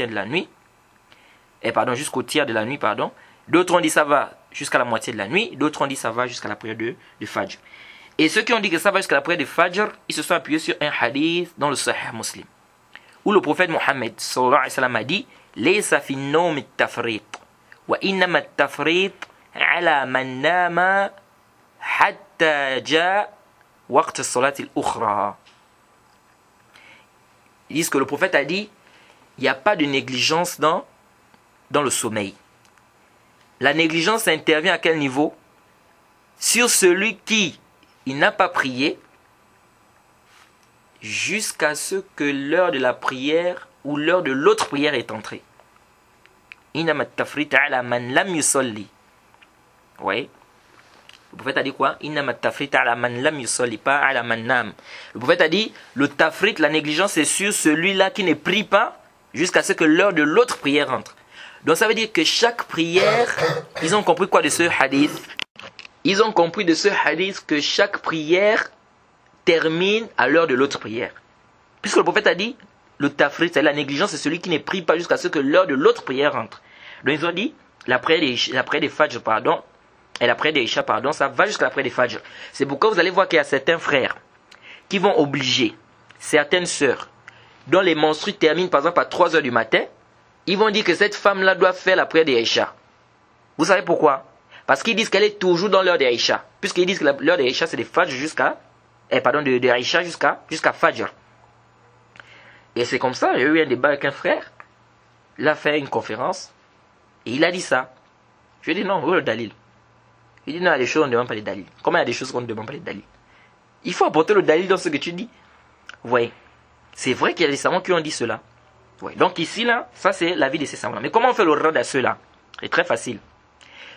de la nuit. Et pardon, jusqu'au tiers de la nuit, pardon. D'autres ont dit ça va jusqu'à la moitié de la nuit. D'autres ont dit ça va jusqu'à la prière de Fajr. Et ceux qui ont dit que ça va jusqu'à la prière de Fajr, ils se sont appuyés sur un hadith dans le Sahih Muslim, où le prophète Mohammed sallallahu alayhi wa sallam a dit Laysa fi an-nawm at-tafrit wa innama at-tafrit ala man nama hatta ja waqt as-salat al-ukhra. Ils disent que le prophète a dit il n'y a pas de négligence dans le sommeil. La négligence intervient à quel niveau? Sur celui qui il n'a pas prié jusqu'à ce que l'heure de la prière ou l'heure de l'autre prière est entrée. Innama tafrit ala man lam yusalli. Oui. Le prophète a dit quoi? Innama tafrit ala man lam yusalli, pas ala man nam. Le prophète a dit le tafrit, la négligence, c'est sur celui-là qui ne prie pas jusqu'à ce que l'heure de l'autre prière entre. Donc ça veut dire que chaque prière, ils ont compris quoi de ce hadith? Ils ont compris de ce hadith que chaque prière termine à l'heure de l'autre prière. Puisque le prophète a dit, le tafrit, c'est la négligence, c'est celui qui ne prie pas jusqu'à ce que l'heure de l'autre prière entre. Donc ils ont dit, la prière des Fajr, pardon, et la prière des Isha, pardon, ça va jusqu'à la prière des Fajr. C'est pourquoi vous allez voir qu'il y a certains frères qui vont obliger certaines sœurs dont les menstrues terminent par exemple à 3 heures du matin. Ils vont dire que cette femme-là doit faire la prière des Isha. Vous savez pourquoi? Parce qu'ils disent qu'elle est toujours dans l'heure des Isha. Puisqu'ils disent que l'heure des Isha, c'est de Fajr jusqu'à... de Isha jusqu'à Fajr. Et c'est comme ça, j'ai eu un débat avec un frère. Il a fait une conférence. Et il a dit ça. Je lui ai dit non, où est le dalil? Il dit non, il y a des choses on ne demande pas les dalil. Comment il y a des choses qu'on ne demande pas les dalil? Il faut apporter le dalil dans ce que tu dis. Vous voyez? C'est vrai qu'il y a des savants qui ont dit cela. Ouais. Donc ici, là, ça c'est l'avis de ces savants. Mais comment on fait le rad à ceux-là? C'est très facile.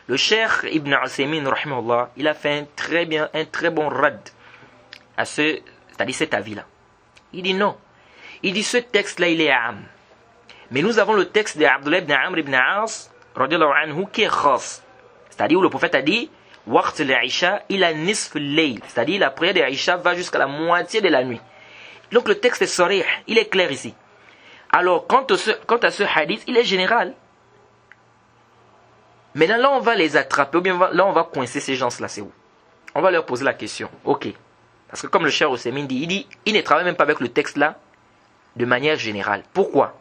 Le cheikh Ibn Usaymin, rahimahullah, il a fait un très bon rad à c'est-à-dire cet avis-là. Il dit non. Il dit ce texte-là, il est am. Mais nous avons le texte d'Abdullah ibn Amr ibn As, radiyallahu anhu, qui est khas. C'est-à-dire où le prophète a dit waqt al-Isha ila nisf al-layl. C'est-à-dire la prière d'Aïcha va jusqu'à la moitié de la nuit. Donc le texte est sarih, il est clair ici. Alors, quant à ce hadith, il est général. Maintenant, là, on va les attraper, ou bien là, on va coincer ces gens-là, c'est où? On va leur poser la question. Ok. Parce que comme le cheikh Usaymin dit, il ne travaille même pas avec le texte-là de manière générale. Pourquoi?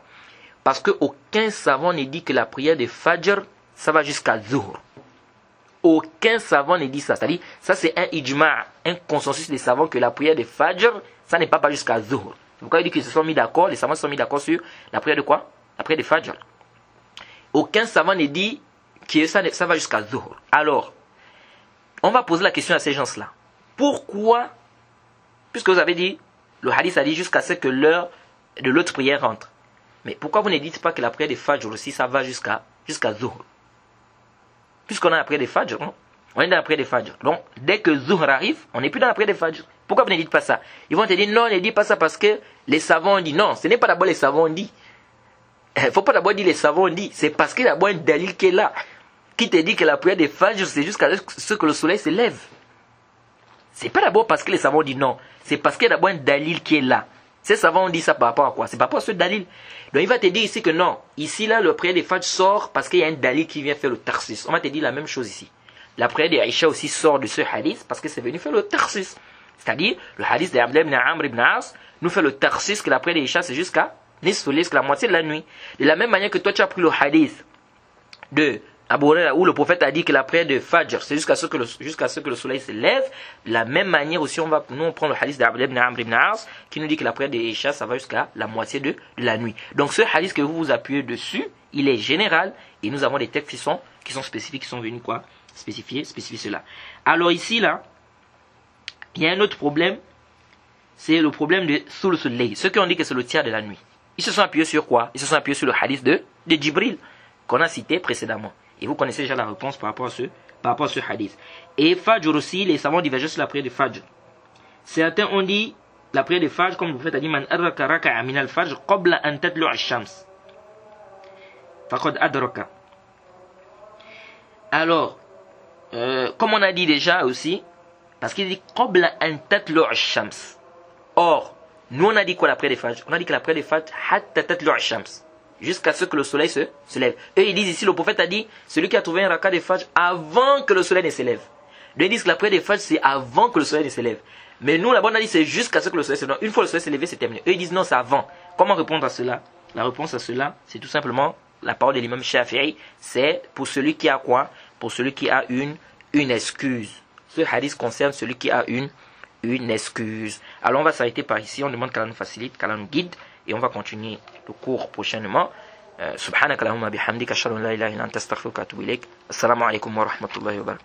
Parce qu'aucun savant ne dit que la prière de Fajr, ça va jusqu'à Zuhr. Aucun savant ne dit ça. C'est-à-dire, ça c'est un ijma', un consensus des savants que la prière de Fajr, ça n'est pas jusqu'à Zuhr. C'est pourquoi il dit qu'ils se sont mis d'accord, les savants se sont mis d'accord sur la prière de quoi? La prière de Fajr. Aucun savant ne dit que ça va jusqu'à Zuhr. Alors, on va poser la question à ces gens-là. Pourquoi, puisque vous avez dit, le hadith a dit jusqu'à ce que l'heure de l'autre prière rentre. Mais pourquoi vous ne dites pas que la prière de Fajr aussi, ça va jusqu'à Zuhr? Puisqu'on a la prière de Fajr, non? On est dans la prière de Fajr. Donc, dès que Zuhr arrive, on n'est plus dans la prière de Fajr. Pourquoi vous ne dites pas ça? Ils vont te dire, non, ne dis pas ça parce que les savants ont dit. Non, ce n'est pas d'abord les savants ont dit. Il ne faut pas d'abord dire les savants ont dit. C'est parce qu'il y a d'abord un dalil qui est là, qui te dit que la prière de Fajr, c'est jusqu'à ce que le soleil se lève. C'est pas d'abord parce que les savants ont dit non. C'est parce qu'il y a d'abord un dalil qui est là. Ces savants ont dit ça par rapport à quoi? C'est par rapport à ce dalil. Donc il va te dire ici que non. Ici, là, le prière de Fajr sort parce qu'il y a un dalil qui vient faire le tarsis. On va te dire la même chose ici. La prière d'Aïcha aussi sort de ce hadith parce que c'est venu faire le tarsis. C'est-à-dire, le hadith d'Abdullah ibn Amr ibn As nous fait le tarsis que la prière d'Aïcha c'est jusqu'à la moitié de la nuit. De la même manière que toi tu as pris le hadith de Abu Huraira où le prophète a dit que la prière de Fajr c'est jusqu'à ce que le soleil se lève. De la même manière aussi on prend le hadith d'Abdullah ibn Amr ibn As qui nous dit que la prière d'Aïcha ça va jusqu'à la moitié de la nuit. Donc ce hadith que vous vous appuyez dessus, il est général et nous avons des textes qui sont spécifiques, qui sont venus quoi? Spécifier cela. Alors ici là, il y a un autre problème, c'est le problème de Thuluth al-Layl. Ceux qui ont dit que c'est le tiers de la nuit. Ils se sont appuyés sur quoi? Ils se sont appuyés sur le hadith de Jibril. qu'on a cité précédemment. Et vous connaissez déjà la réponse par rapport à ce hadith. Et Fajr aussi, les savants divergent sur la prière de Fajr. Certains ont dit la prière de Fajr, comme le prophète a dit, Man adraka raka'a min al-Fajr qabla an tatlu'a ash-shams. Faqad adraka. Alors, comme on a dit déjà aussi, parce qu'il dit qabla an tatlu'a ash-shams. Or, nous on a dit quoi la prière de Fajr? On a dit que la prière de Fajr hatta tatlu'a ash-shams, jusqu'à ce que le soleil se lève. Et ils disent ici, le prophète a dit, celui qui a trouvé un raka de Fajr avant que le soleil ne se lève. Ils disent que la prière de Fajr c'est avant que le soleil ne se lève. Mais nous, là-bas, on a dit c'est jusqu'à ce que le soleil se lève. Une fois le soleil s'est levé, c'est terminé. Eux, ils disent non, c'est avant. Comment répondre à cela? La réponse à cela, c'est tout simplement la parole de l'imam Shafi'i. C'est pour celui qui a quoi? Pour celui qui a une excuse. Ce hadith concerne celui qui a une excuse. Alors, on va s'arrêter par ici. On demande qu'Allah nous facilite, qu'Allah nous guide. Et on va continuer le cours prochainement. Subhanaka Allahumma bihamdika ashhadu an la ilaha illa anta astaghfiruka wa atubu ilaik. Assalamu alaikum wa rahmatullahi wa barakatuh.